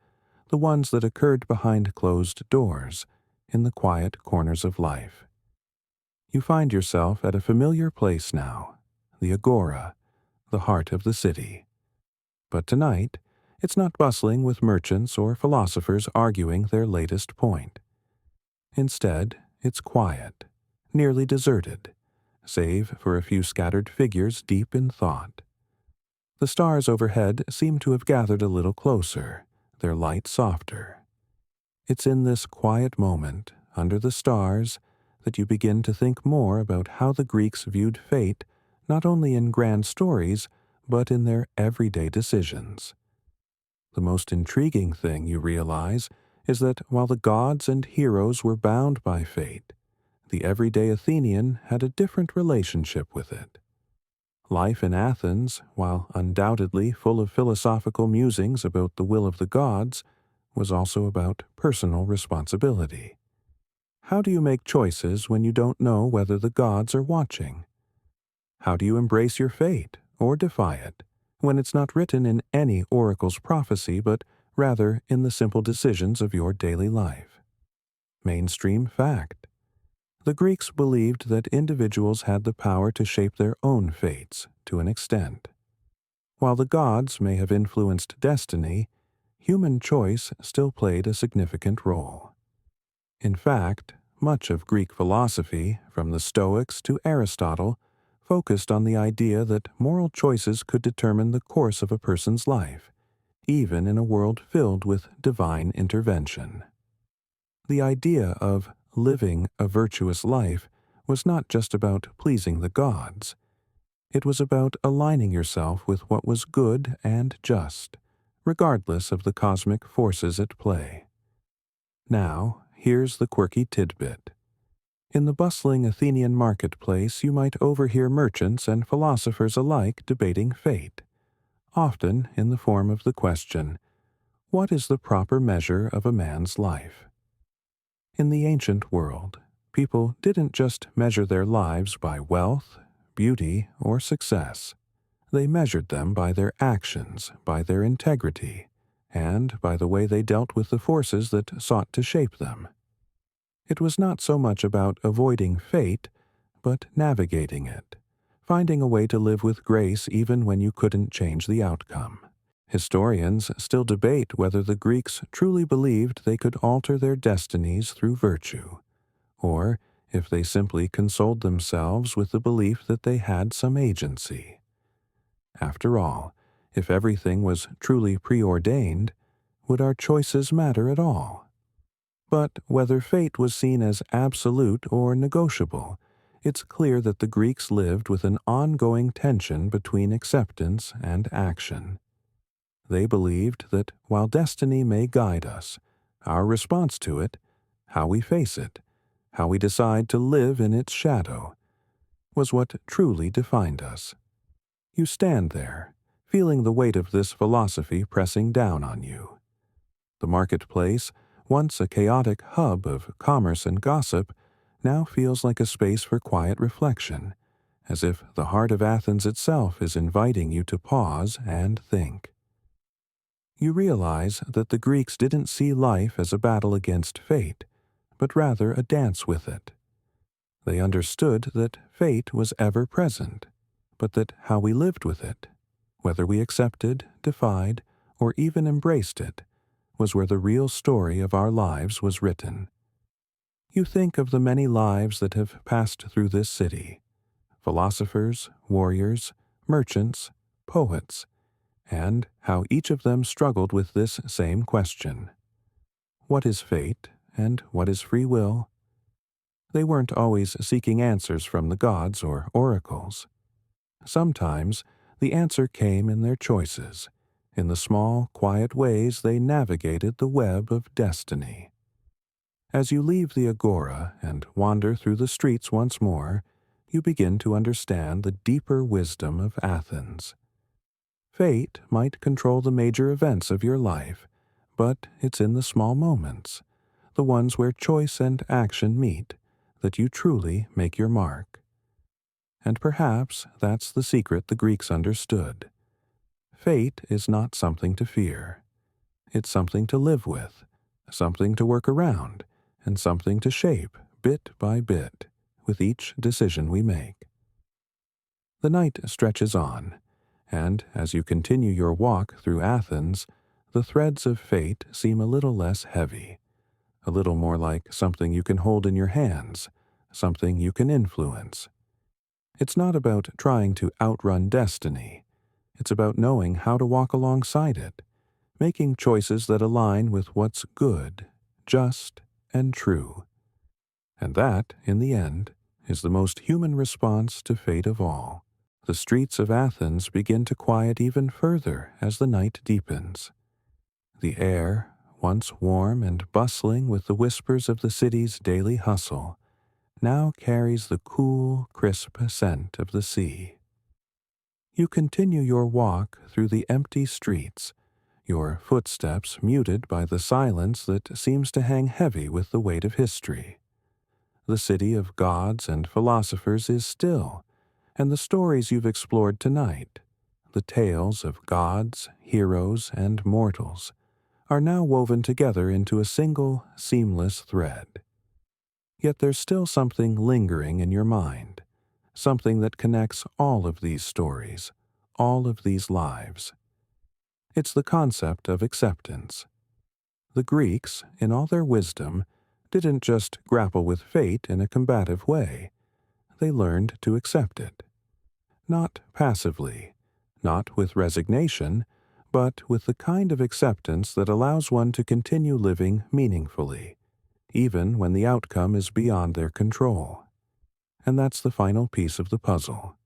the ones that occurred behind closed doors, in the quiet corners of life. You find yourself at a familiar place now, the agora, the heart of the city. But tonight, it's not bustling with merchants or philosophers arguing their latest point. Instead, it's quiet, nearly deserted, save for a few scattered figures deep in thought. The stars overhead seem to have gathered a little closer, their light softer. It's in this quiet moment, under the stars, that you begin to think more about how the Greeks viewed fate not only in grand stories, but in their everyday decisions. The most intriguing thing you realize is that while the gods and heroes were bound by fate, the everyday Athenian had a different relationship with it. Life in Athens, while undoubtedly full of philosophical musings about the will of the gods, was also about personal responsibility. How do you make choices when you don't know whether the gods are watching? How do you embrace your fate, or defy it, when it's not written in any oracle's prophecy, but rather in the simple decisions of your daily life? Mainstream fact. The Greeks believed that individuals had the power to shape their own fates to an extent. While the gods may have influenced destiny, human choice still played a significant role. In fact, much of Greek philosophy, from the Stoics to Aristotle, focused on the idea that moral choices could determine the course of a person's life, even in a world filled with divine intervention. The idea of living a virtuous life was not just about pleasing the gods. It was about aligning yourself with what was good and just, regardless of the cosmic forces at play. Now, here's the quirky tidbit. In the bustling Athenian marketplace, you might overhear merchants and philosophers alike debating fate, often in the form of the question, what is the proper measure of a man's life? In the ancient world, people didn't just measure their lives by wealth, beauty, or success. They measured them by their actions, by their integrity, and by the way they dealt with the forces that sought to shape them. It was not so much about avoiding fate, but navigating it, finding a way to live with grace even when you couldn't change the outcome. Historians still debate whether the Greeks truly believed they could alter their destinies through virtue, or if they simply consoled themselves with the belief that they had some agency. After all, if everything was truly preordained, would our choices matter at all? But whether fate was seen as absolute or negotiable, it's clear that the Greeks lived with an ongoing tension between acceptance and action. They believed that while destiny may guide us, our response to it, how we face it, how we decide to live in its shadow, was what truly defined us. You stand there, feeling the weight of this philosophy pressing down on you. The marketplace, once a chaotic hub of commerce and gossip, now feels like a space for quiet reflection, as if the heart of Athens itself is inviting you to pause and think. You realize that the Greeks didn't see life as a battle against fate, but rather a dance with it. They understood that fate was ever present, but that how we lived with it, whether we accepted, defied, or even embraced it, was where the real story of our lives was written. You think of the many lives that have passed through this city: philosophers, warriors, merchants, poets, and how each of them struggled with this same question. What is fate, and what is free will? They weren't always seeking answers from the gods or oracles. Sometimes the answer came in their choices, in the small, quiet ways they navigated the web of destiny. As you leave the agora and wander through the streets once more, you begin to understand the deeper wisdom of Athens. Fate might control the major events of your life, but it's in the small moments, the ones where choice and action meet, that you truly make your mark. And perhaps that's the secret the Greeks understood. Fate is not something to fear. It's something to live with, something to work around, and something to shape bit by bit with each decision we make. The night stretches on, and as you continue your walk through Athens, the threads of fate seem a little less heavy, a little more like something you can hold in your hands, something you can influence. It's not about trying to outrun destiny. It's about knowing how to walk alongside it, making choices that align with what's good, just, and true. And that, in the end, is the most human response to fate of all. The streets of Athens begin to quiet even further as the night deepens. The air, once warm and bustling with the whispers of the city's daily hustle, now carries the cool, crisp scent of the sea. You continue your walk through the empty streets, your footsteps muted by the silence that seems to hang heavy with the weight of history. The city of gods and philosophers is still, and the stories you've explored tonight, the tales of gods, heroes, and mortals, are now woven together into a single, seamless thread. Yet there's still something lingering in your mind, something that connects all of these stories, all of these lives. It's the concept of acceptance. The Greeks, in all their wisdom, didn't just grapple with fate in a combative way. They learned to accept it. Not passively, not with resignation, but with the kind of acceptance that allows one to continue living meaningfully, even when the outcome is beyond their control. And that's the final piece of the puzzle.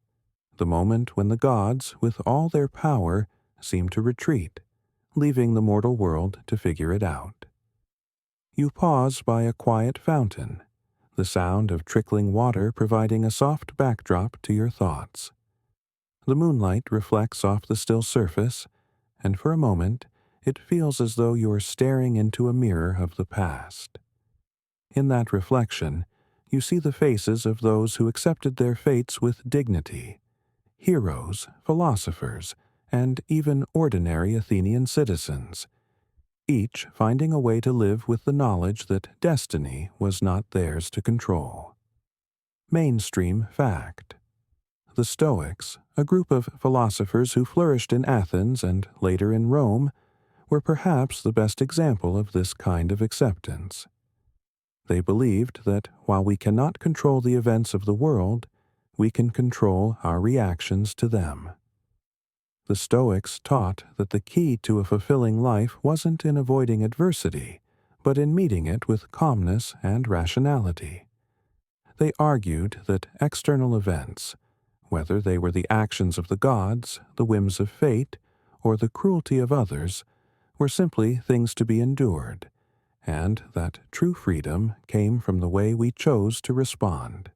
The moment when the gods, with all their power, seem to retreat, leaving the mortal world to figure it out. You pause by a quiet fountain, the sound of trickling water providing a soft backdrop to your thoughts. The moonlight reflects off the still surface, and for a moment it feels as though you're staring into a mirror of the past. In that reflection, you see the faces of those who accepted their fates with dignity: heroes, philosophers, and even ordinary Athenian citizens, each finding a way to live with the knowledge that destiny was not theirs to control. Mainstream fact. The Stoics, a group of philosophers who flourished in Athens and later in Rome, were perhaps the best example of this kind of acceptance. They believed that while we cannot control the events of the world, we can control our reactions to them. The Stoics taught that the key to a fulfilling life wasn't in avoiding adversity, but in meeting it with calmness and rationality. They argued that external events, whether they were the actions of the gods, the whims of fate, or the cruelty of others, were simply things to be endured, and that true freedom came from the way we chose to respond.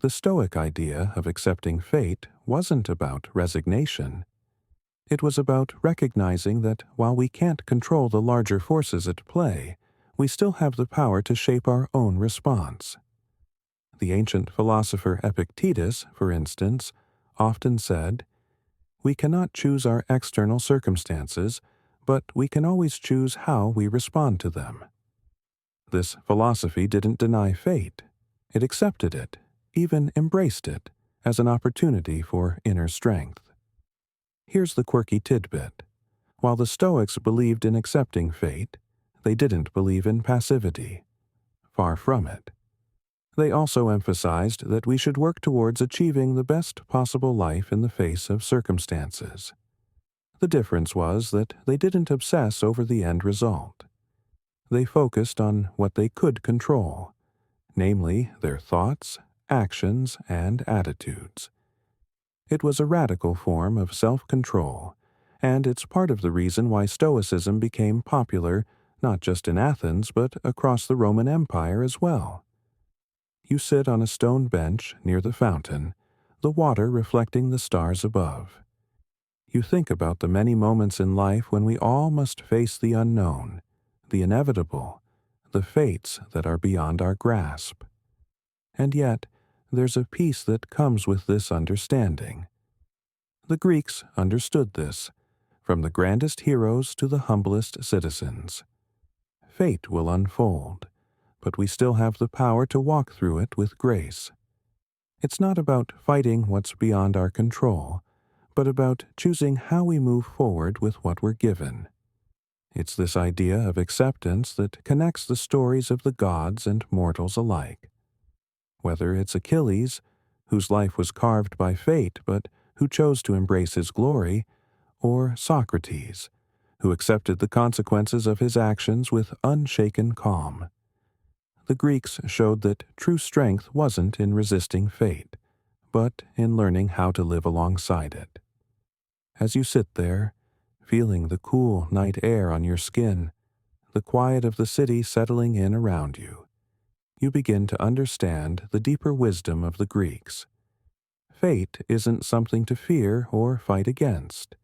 The Stoic idea of accepting fate wasn't about resignation. It was about recognizing that while we can't control the larger forces at play, we still have the power to shape our own response. The ancient philosopher Epictetus, for instance, often said, "We cannot choose our external circumstances, but we can always choose how we respond to them." This philosophy didn't deny fate. It accepted it, even embraced it, as an opportunity for inner strength. Here's the quirky tidbit. While the Stoics believed in accepting fate, they didn't believe in passivity. Far from it. They also emphasized that we should work towards achieving the best possible life in the face of circumstances. The difference was that they didn't obsess over the end result. They focused on what they could control, namely their thoughts, actions, and attitudes. It was a radical form of self-control, and it's part of the reason why Stoicism became popular not just in Athens but across the Roman Empire as well. You sit on a stone bench near the fountain, the water reflecting the stars above. You think about the many moments in life when we all must face the unknown, the inevitable, the fates that are beyond our grasp. And yet, there's a peace that comes with this understanding. The Greeks understood this, from the grandest heroes to the humblest citizens. Fate will unfold, but we still have the power to walk through it with grace. It's not about fighting what's beyond our control, but about choosing how we move forward with what we're given. It's this idea of acceptance that connects the stories of the gods and mortals alike. Whether it's Achilles, whose life was carved by fate but who chose to embrace his glory, or Socrates, who accepted the consequences of his actions with unshaken calm. The Greeks showed that true strength wasn't in resisting fate, but in learning how to live alongside it. As you sit there, feeling the cool night air on your skin, the quiet of the city settling in around you, you begin to understand the deeper wisdom of the Greeks. Fate isn't something to fear or fight against.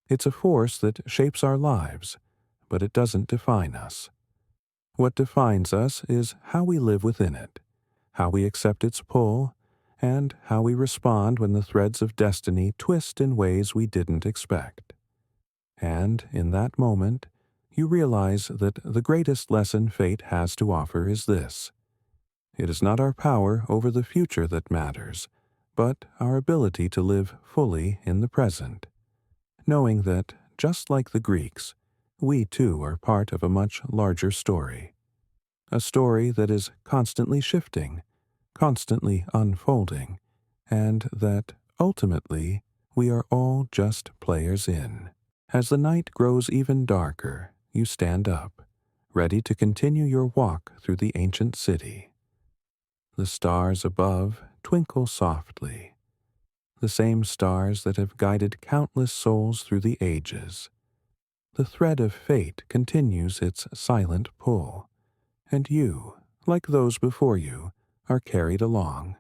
It's a force that shapes our lives, but it doesn't define us. What defines us is how we live within it, how we accept its pull, and how we respond when the threads of destiny twist in ways we didn't expect. And in that moment, you realize that the greatest lesson fate has to offer is this: it is not our power over the future that matters, but our ability to live fully in the present, knowing that, just like the Greeks, we too are part of a much larger story. A story that is constantly shifting, constantly unfolding, and that, ultimately, we are all just players in. As the night grows even darker, you stand up, ready to continue your walk through the ancient city. The stars above twinkle softly, the same stars that have guided countless souls through the ages. The thread of fate continues its silent pull, and you, like those before you, are carried along,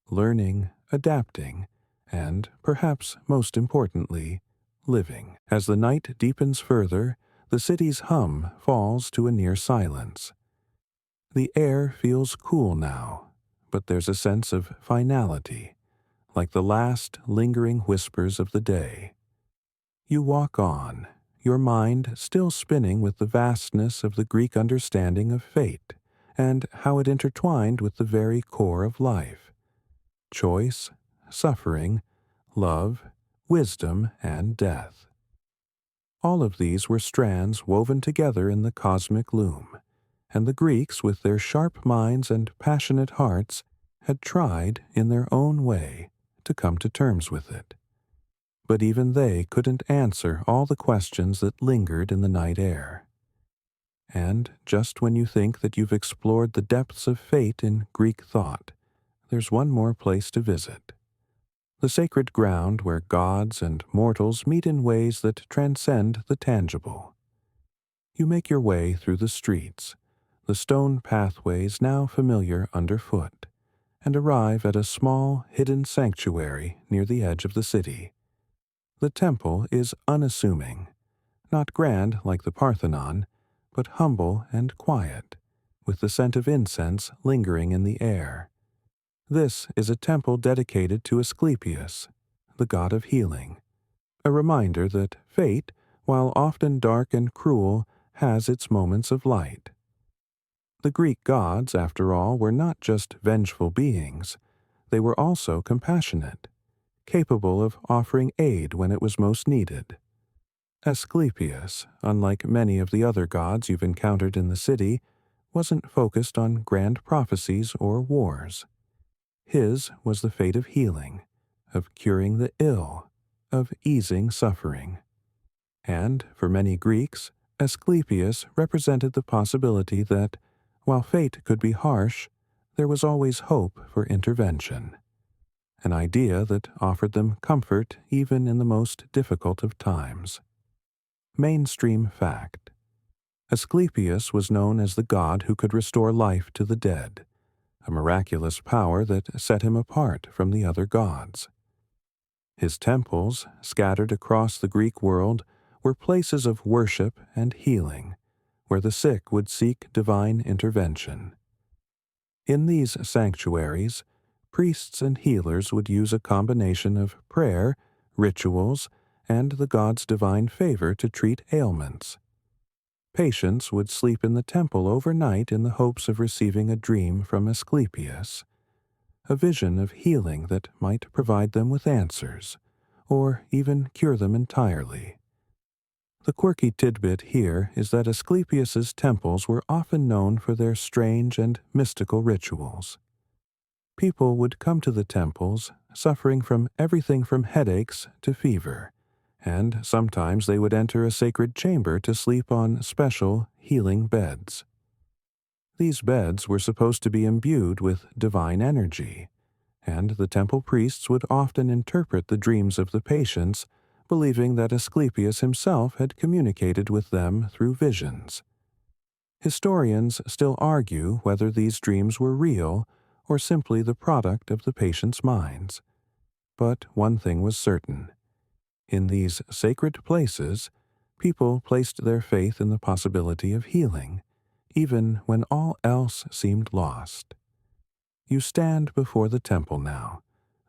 learning, adapting, and, perhaps most importantly, living. As the night deepens further, the city's hum falls to a near silence. The air feels cool now, but there's a sense of finality, like the last lingering whispers of the day. You walk on, your mind still spinning with the vastness of the Greek understanding of fate and how it intertwined with the very core of life: choice, suffering, love, wisdom, and death. All of these were strands woven together in the cosmic loom, and the Greeks, with their sharp minds and passionate hearts, had tried, in their own way, to come to terms with it. But even they couldn't answer all the questions that lingered in the night air. And just when you think that you've explored the depths of fate in Greek thought, there's one more place to visit. The sacred ground where gods and mortals meet in ways that transcend the tangible. You make your way through the streets, the stone pathways now familiar underfoot, and arrive at a small, hidden sanctuary near the edge of the city. The temple is unassuming, not grand like the Parthenon, but humble and quiet, with the scent of incense lingering in the air. This is a temple dedicated to Asclepius, the god of healing, a reminder that fate, while often dark and cruel, has its moments of light. The Greek gods, after all, were not just vengeful beings. They were also compassionate, capable of offering aid when it was most needed. Asclepius, unlike many of the other gods you've encountered in the city, wasn't focused on grand prophecies or wars. His was the fate of healing, of curing the ill, of easing suffering. And for many Greeks, Asclepius represented the possibility that, while fate could be harsh, there was always hope for intervention, an idea that offered them comfort even in the most difficult of times. Mainstream fact. Asclepius was known as the god who could restore life to the dead, a miraculous power that set him apart from the other gods. His temples, scattered across the Greek world, were places of worship and healing, where the sick would seek divine intervention. In these sanctuaries, priests and healers would use a combination of prayer, rituals, and the god's divine favor to treat ailments. Patients would sleep in the temple overnight in the hopes of receiving a dream from Asclepius, a vision of healing that might provide them with answers, or even cure them entirely. The quirky tidbit here is that Asclepius's temples were often known for their strange and mystical rituals. People would come to the temples suffering from everything from headaches to fever, and sometimes they would enter a sacred chamber to sleep on special, healing beds. These beds were supposed to be imbued with divine energy, and the temple priests would often interpret the dreams of the patients, believing that Asclepius himself had communicated with them through visions. Historians still argue whether these dreams were real or simply the product of the patients' minds. But one thing was certain. In these sacred places, people placed their faith in the possibility of healing, even when all else seemed lost. You stand before the temple now,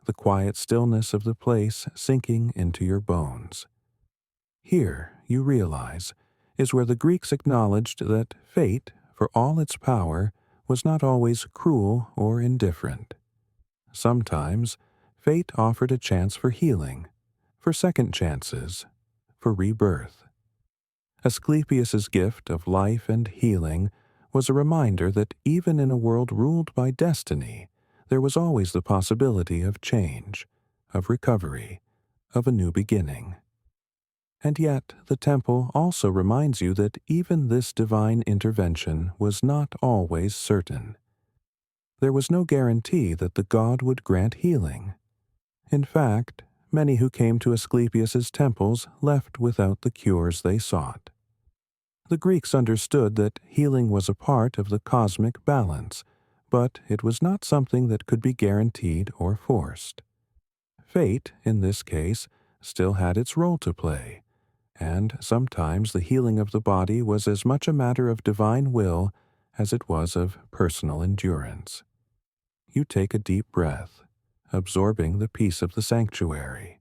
the quiet stillness of the place sinking into your bones. Here, you realize, is where the Greeks acknowledged that fate, for all its power, was not always cruel or indifferent. Sometimes, fate offered a chance for healing, for second chances, for rebirth. Asclepius's gift of life and healing was a reminder that even in a world ruled by destiny, there was always the possibility of change, of recovery, of a new beginning. And yet, the temple also reminds you that even this divine intervention was not always certain. There was no guarantee that the god would grant healing. In fact, many who came to Asclepius's temples left without the cures they sought. The Greeks understood that healing was a part of the cosmic balance, but it was not something that could be guaranteed or forced. Fate, in this case, still had its role to play, and sometimes the healing of the body was as much a matter of divine will as it was of personal endurance. You take a deep breath, absorbing the peace of the sanctuary.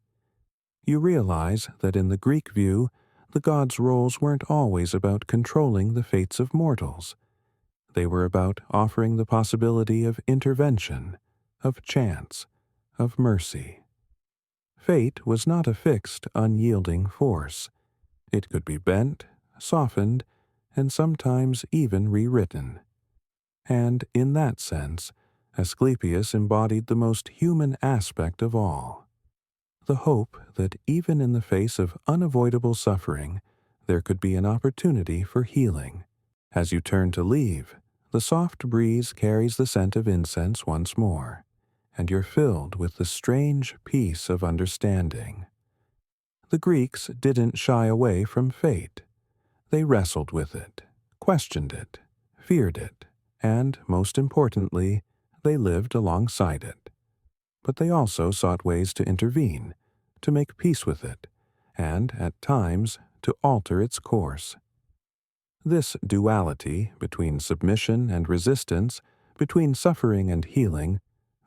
You realize that in the Greek view, the gods' roles weren't always about controlling the fates of mortals. They were about offering the possibility of intervention, of chance, of mercy. Fate was not a fixed, unyielding force. It could be bent, softened, and sometimes even rewritten. And in that sense, Asclepius embodied the most human aspect of all, the hope that even in the face of unavoidable suffering, there could be an opportunity for healing, As you turn to leave, the soft breeze carries the scent of incense once more, and you're filled with the strange peace of understanding. The Greeks didn't shy away from fate. They wrestled with it, questioned it, feared it, and, most importantly, they lived alongside it. But they also sought ways to intervene, to make peace with it, and, at times, to alter its course. This duality between submission and resistance, between suffering and healing,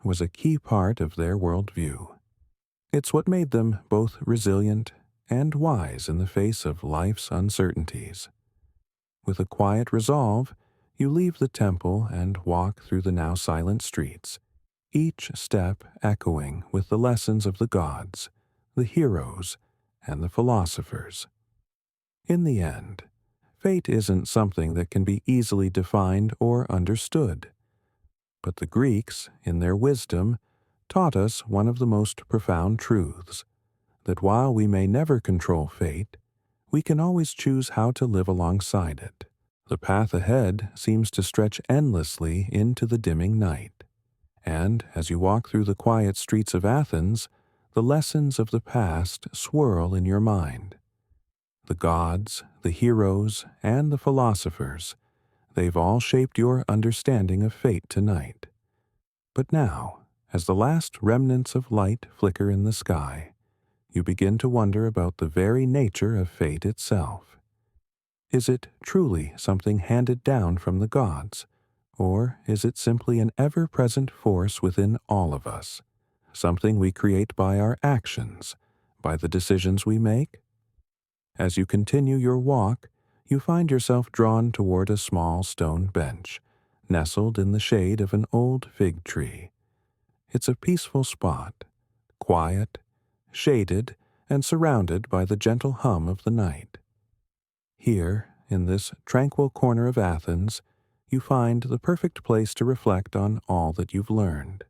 was a key part of their worldview. It's what made them both resilient and wise in the face of life's uncertainties. With a quiet resolve, you leave the temple and walk through the now silent streets, each step echoing with the lessons of the gods, the heroes, and the philosophers. In the end, fate isn't something that can be easily defined or understood. But the Greeks, in their wisdom, taught us one of the most profound truths, that while we may never control fate, we can always choose how to live alongside it. The path ahead seems to stretch endlessly into the dimming night, and as you walk through the quiet streets of Athens, the lessons of the past swirl in your mind. The gods, the heroes, and the philosophers, they've all shaped your understanding of fate tonight. But now, as the last remnants of light flicker in the sky, you begin to wonder about the very nature of fate itself. Is it truly something handed down from the gods, or is it simply an ever-present force within all of us, something we create by our actions, by the decisions we make? As you continue your walk, you find yourself drawn toward a small stone bench, nestled in the shade of an old fig tree. It's a peaceful spot, quiet, shaded, and surrounded by the gentle hum of the night. Here, in this tranquil corner of Athens, you find the perfect place to reflect on all that you've learned.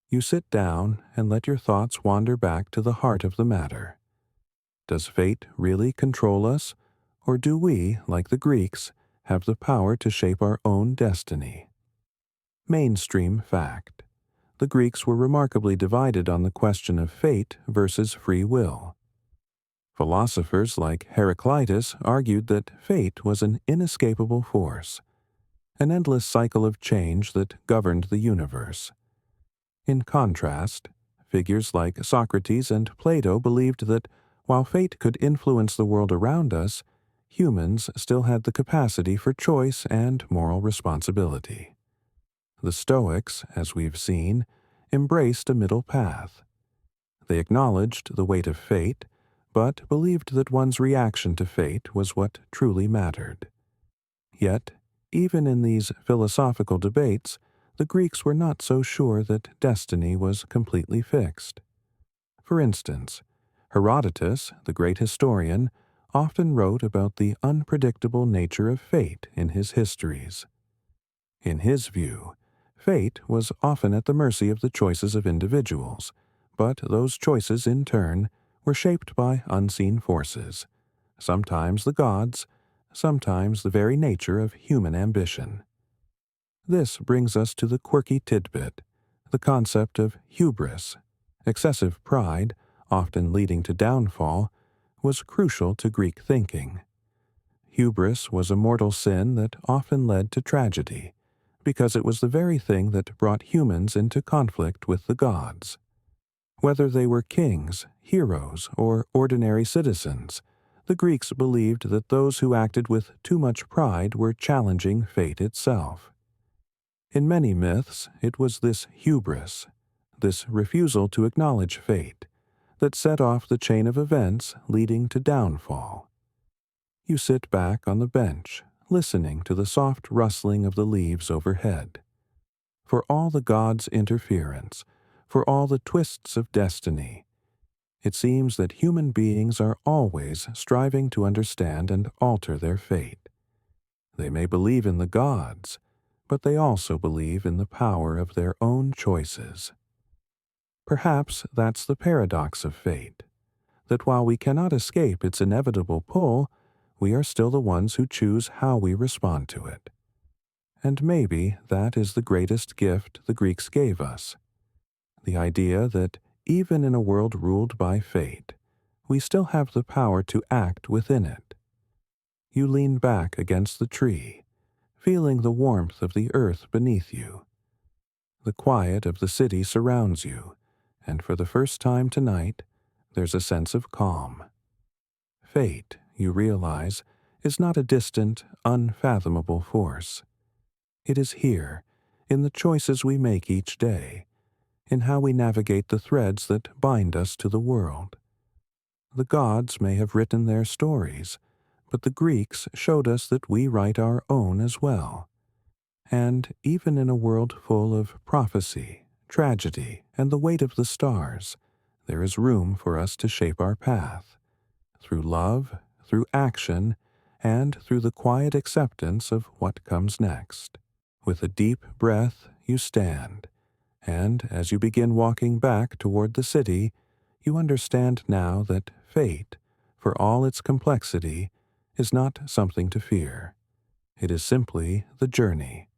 You sit down and let your thoughts wander back to the heart of the matter. Does fate really control us, or do we, like the Greeks, have the power to shape our own destiny? Mainstream fact. The Greeks were remarkably divided on the question of fate versus free will. Philosophers like Heraclitus argued that fate was an inescapable force, an endless cycle of change that governed the universe. In contrast, figures like Socrates and Plato believed that while fate could influence the world around us, humans still had the capacity for choice and moral responsibility. The Stoics, as we've seen, embraced a middle path. They acknowledged the weight of fate, but believed that one's reaction to fate was what truly mattered. Yet, even in these philosophical debates, the Greeks were not so sure that destiny was completely fixed. For instance, Herodotus, the great historian, often wrote about the unpredictable nature of fate in his histories. In his view, fate was often at the mercy of the choices of individuals, but those choices, in turn, were shaped by unseen forces, sometimes the gods, sometimes the very nature of human ambition. This brings us to the quirky tidbit, the concept of hubris. Excessive pride, often leading to downfall, was crucial to Greek thinking. Hubris was a mortal sin that often led to tragedy, because it was the very thing that brought humans into conflict with the gods. Whether they were kings, heroes, or ordinary citizens, the Greeks believed that those who acted with too much pride were challenging fate itself. In many myths, it was this hubris, this refusal to acknowledge fate, that set off the chain of events leading to downfall. You sit back on the bench, listening to the soft rustling of the leaves overhead. For all the gods' interference, for all the twists of destiny, it seems that human beings are always striving to understand and alter their fate. They may believe in the gods, but they also believe in the power of their own choices. Perhaps that's the paradox of fate, that while we cannot escape its inevitable pull, we are still the ones who choose how we respond to it. And maybe that is the greatest gift the Greeks gave us. The idea that even in a world ruled by fate, we still have the power to act within it. You lean back against the tree, feeling the warmth of the earth beneath you. The quiet of the city surrounds you, and for the first time tonight, there's a sense of calm. Fate, you realize, is not a distant, unfathomable force. It is here, in the choices we make each day, in how we navigate the threads that bind us to the world. The gods may have written their stories, but the Greeks showed us that we write our own as well. And even in a world full of prophecy, tragedy, and the weight of the stars, there is room for us to shape our path, through love, through action, and through the quiet acceptance of what comes next. With a deep breath, you stand, and as you begin walking back toward the city, you understand now that fate, for all its complexity, is not something to fear. It is simply the journey.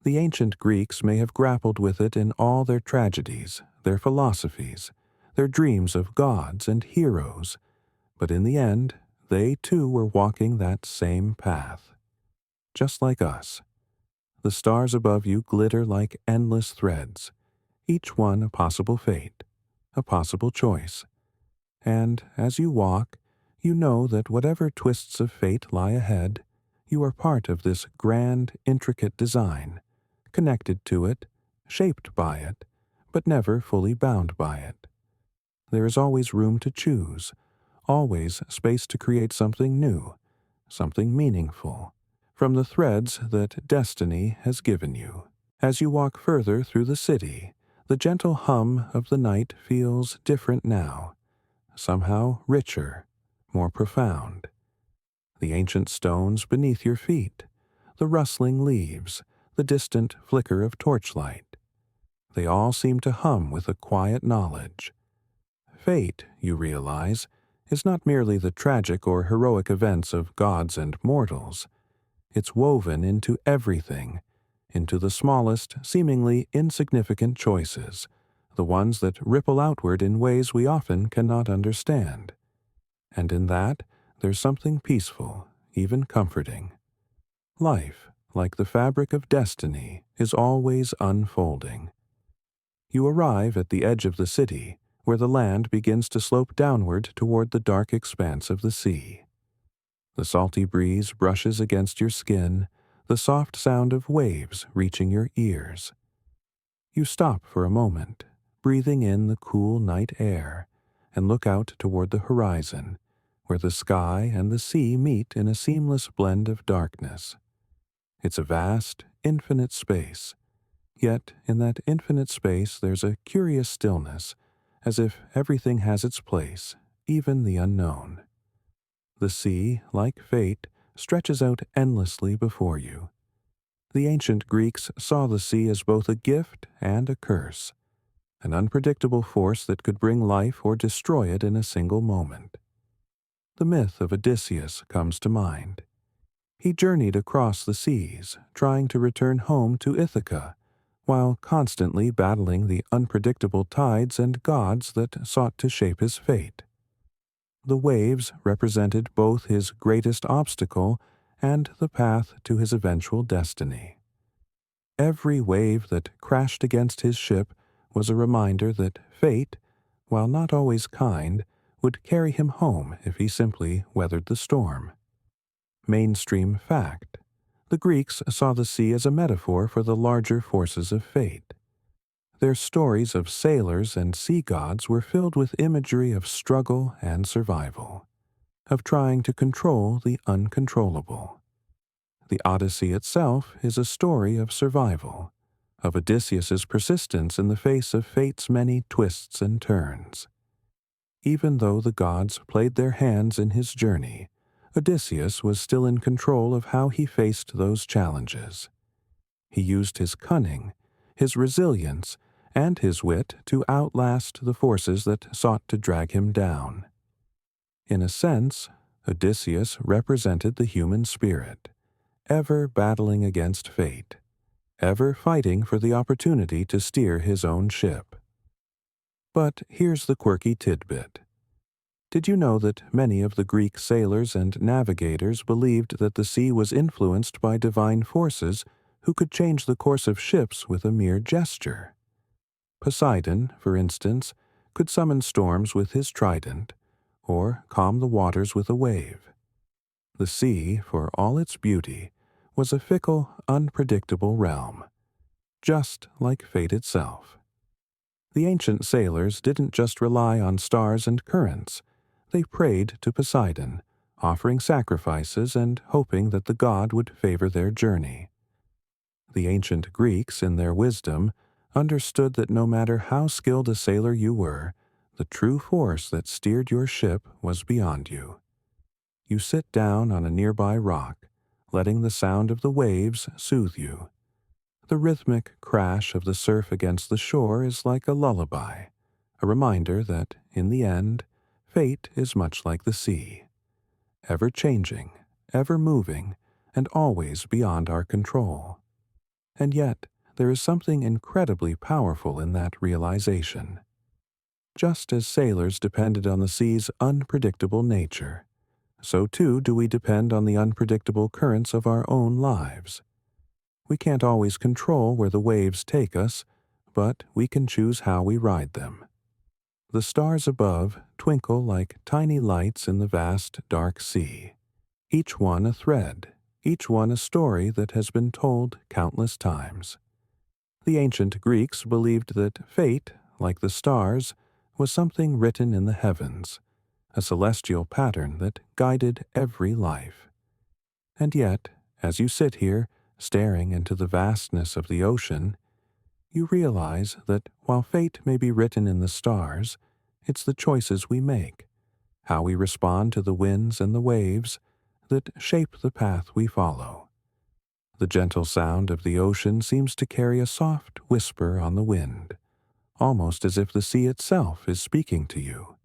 The ancient Greeks may have grappled with it in all their tragedies, their philosophies, their dreams of gods and heroes, but in the end, they too were walking that same path. Just like us. The stars above you glitter like endless threads, each one a possible fate, a possible choice. And as you walk, you know that whatever twists of fate lie ahead, you are part of this grand, intricate design, connected to it, shaped by it, but never fully bound by it. There is always room to choose, always space to create something new, something meaningful, from the threads that destiny has given you. As you walk further through the city, the gentle hum of the night feels different now, somehow richer, more profound. The ancient stones beneath your feet, the rustling leaves, the distant flicker of torchlight, they all seem to hum with a quiet knowledge. Fate, you realize, is not merely the tragic or heroic events of gods and mortals. It's woven into everything, into the smallest, seemingly insignificant choices, the ones that ripple outward in ways we often cannot understand. And in that, there's something peaceful, even comforting. Life, like the fabric of destiny, is always unfolding. You arrive at the edge of the city, where the land begins to slope downward toward the dark expanse of the sea. The salty breeze brushes against your skin, the soft sound of waves reaching your ears. You stop for a moment, breathing in the cool night air, and look out toward the horizon, where the sky and the sea meet in a seamless blend of darkness. It's a vast, infinite space, yet in that infinite space there's a curious stillness, as if everything has its place, even the unknown. The sea, like fate, stretches out endlessly before you. The ancient Greeks saw the sea as both a gift and a curse, an unpredictable force that could bring life or destroy it in a single moment. The myth of Odysseus comes to mind. He journeyed across the seas, trying to return home to Ithaca, while constantly battling the unpredictable tides and gods that sought to shape his fate. The waves represented both his greatest obstacle and the path to his eventual destiny. Every wave that crashed against his ship was a reminder that fate, while not always kind, would carry him home if he simply weathered the storm. Mainstream fact. The Greeks saw the sea as a metaphor for the larger forces of fate. Their stories of sailors and sea gods were filled with imagery of struggle and survival, of trying to control the uncontrollable. The Odyssey itself is a story of survival, of Odysseus's persistence in the face of fate's many twists and turns. Even though the gods played their hands in his journey, Odysseus was still in control of how he faced those challenges. He used his cunning, his resilience, and his wit to outlast the forces that sought to drag him down. In a sense, Odysseus represented the human spirit, ever battling against fate, ever fighting for the opportunity to steer his own ship. But here's the quirky tidbit. Did you know that many of the Greek sailors and navigators believed that the sea was influenced by divine forces who could change the course of ships with a mere gesture? Poseidon, for instance, could summon storms with his trident, or calm the waters with a wave. The sea, for all its beauty, was a fickle, unpredictable realm, just like fate itself. The ancient sailors didn't just rely on stars and currents. They prayed to Poseidon, offering sacrifices and hoping that the god would favor their journey. The ancient Greeks, in their wisdom, understood that no matter how skilled a sailor you were, the true force that steered your ship was beyond you. You sit down on a nearby rock, letting the sound of the waves soothe you. The rhythmic crash of the surf against the shore is like a lullaby, a reminder that, in the end, fate is much like the sea, ever changing, ever moving, and always beyond our control. And yet, there is something incredibly powerful in that realization. Just as sailors depended on the sea's unpredictable nature, so too do we depend on the unpredictable currents of our own lives. We can't always control where the waves take us, but we can choose how we ride them. The stars above twinkle like tiny lights in the vast, dark sea, each one a thread, each one a story that has been told countless times. The ancient Greeks believed that fate, like the stars, was something written in the heavens, a celestial pattern that guided every life. And yet, as you sit here, staring into the vastness of the ocean, you realize that while fate may be written in the stars, it's the choices we make, how we respond to the winds and the waves, that shape the path we follow. The gentle sound of the ocean seems to carry a soft whisper on the wind, almost as if the sea itself is speaking to you.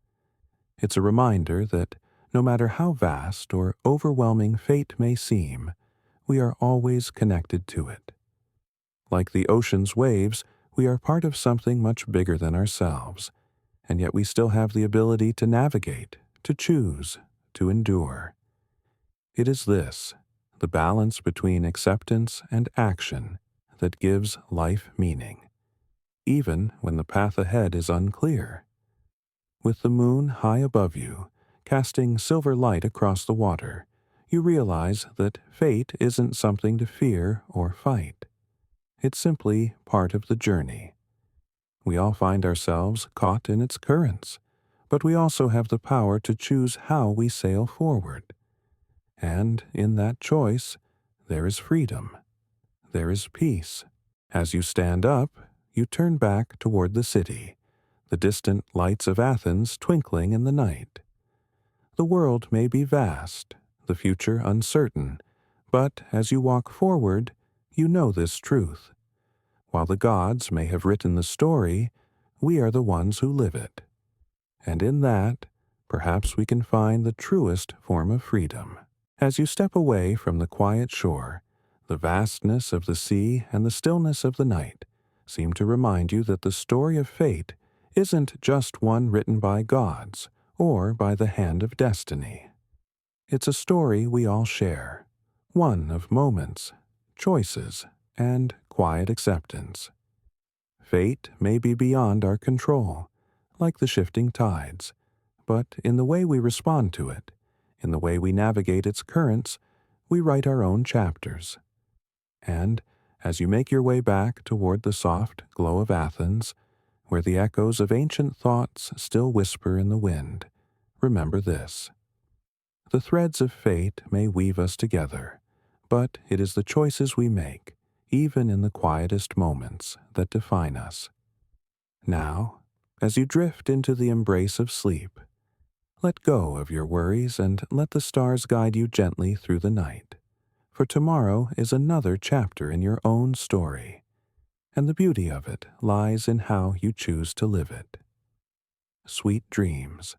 It's a reminder that no matter how vast or overwhelming fate may seem, we are always connected to it. Like the ocean's waves, we are part of something much bigger than ourselves, and yet we still have the ability to navigate, to choose, to endure. It is this, the balance between acceptance and action, that gives life meaning, even when the path ahead is unclear. With the moon high above you, casting silver light across the water, you realize that fate isn't something to fear or fight. It's simply part of the journey. We all find ourselves caught in its currents, but we also have the power to choose how we sail forward. And in that choice, there is freedom. There is peace. As you stand up, you turn back toward the city, the distant lights of Athens twinkling in the night. The world may be vast, the future uncertain, but as you walk forward, you know this truth. While the gods may have written the story, we are the ones who live it. And in that, perhaps we can find the truest form of freedom. As you step away from the quiet shore, the vastness of the sea and the stillness of the night seem to remind you that the story of fate isn't just one written by gods or by the hand of destiny. It's a story we all share, one of moments, choices, and quiet acceptance. Fate may be beyond our control, like the shifting tides, but in the way we respond to it, in the way we navigate its currents, we write our own chapters. And as you make your way back toward the soft glow of Athens, where the echoes of ancient thoughts still whisper in the wind, remember this. The threads of fate may weave us together, but it is the choices we make, even in the quietest moments, that define us. Now, as you drift into the embrace of sleep, let go of your worries and let the stars guide you gently through the night, for tomorrow is another chapter in your own story, and the beauty of it lies in how you choose to live it. Sweet dreams.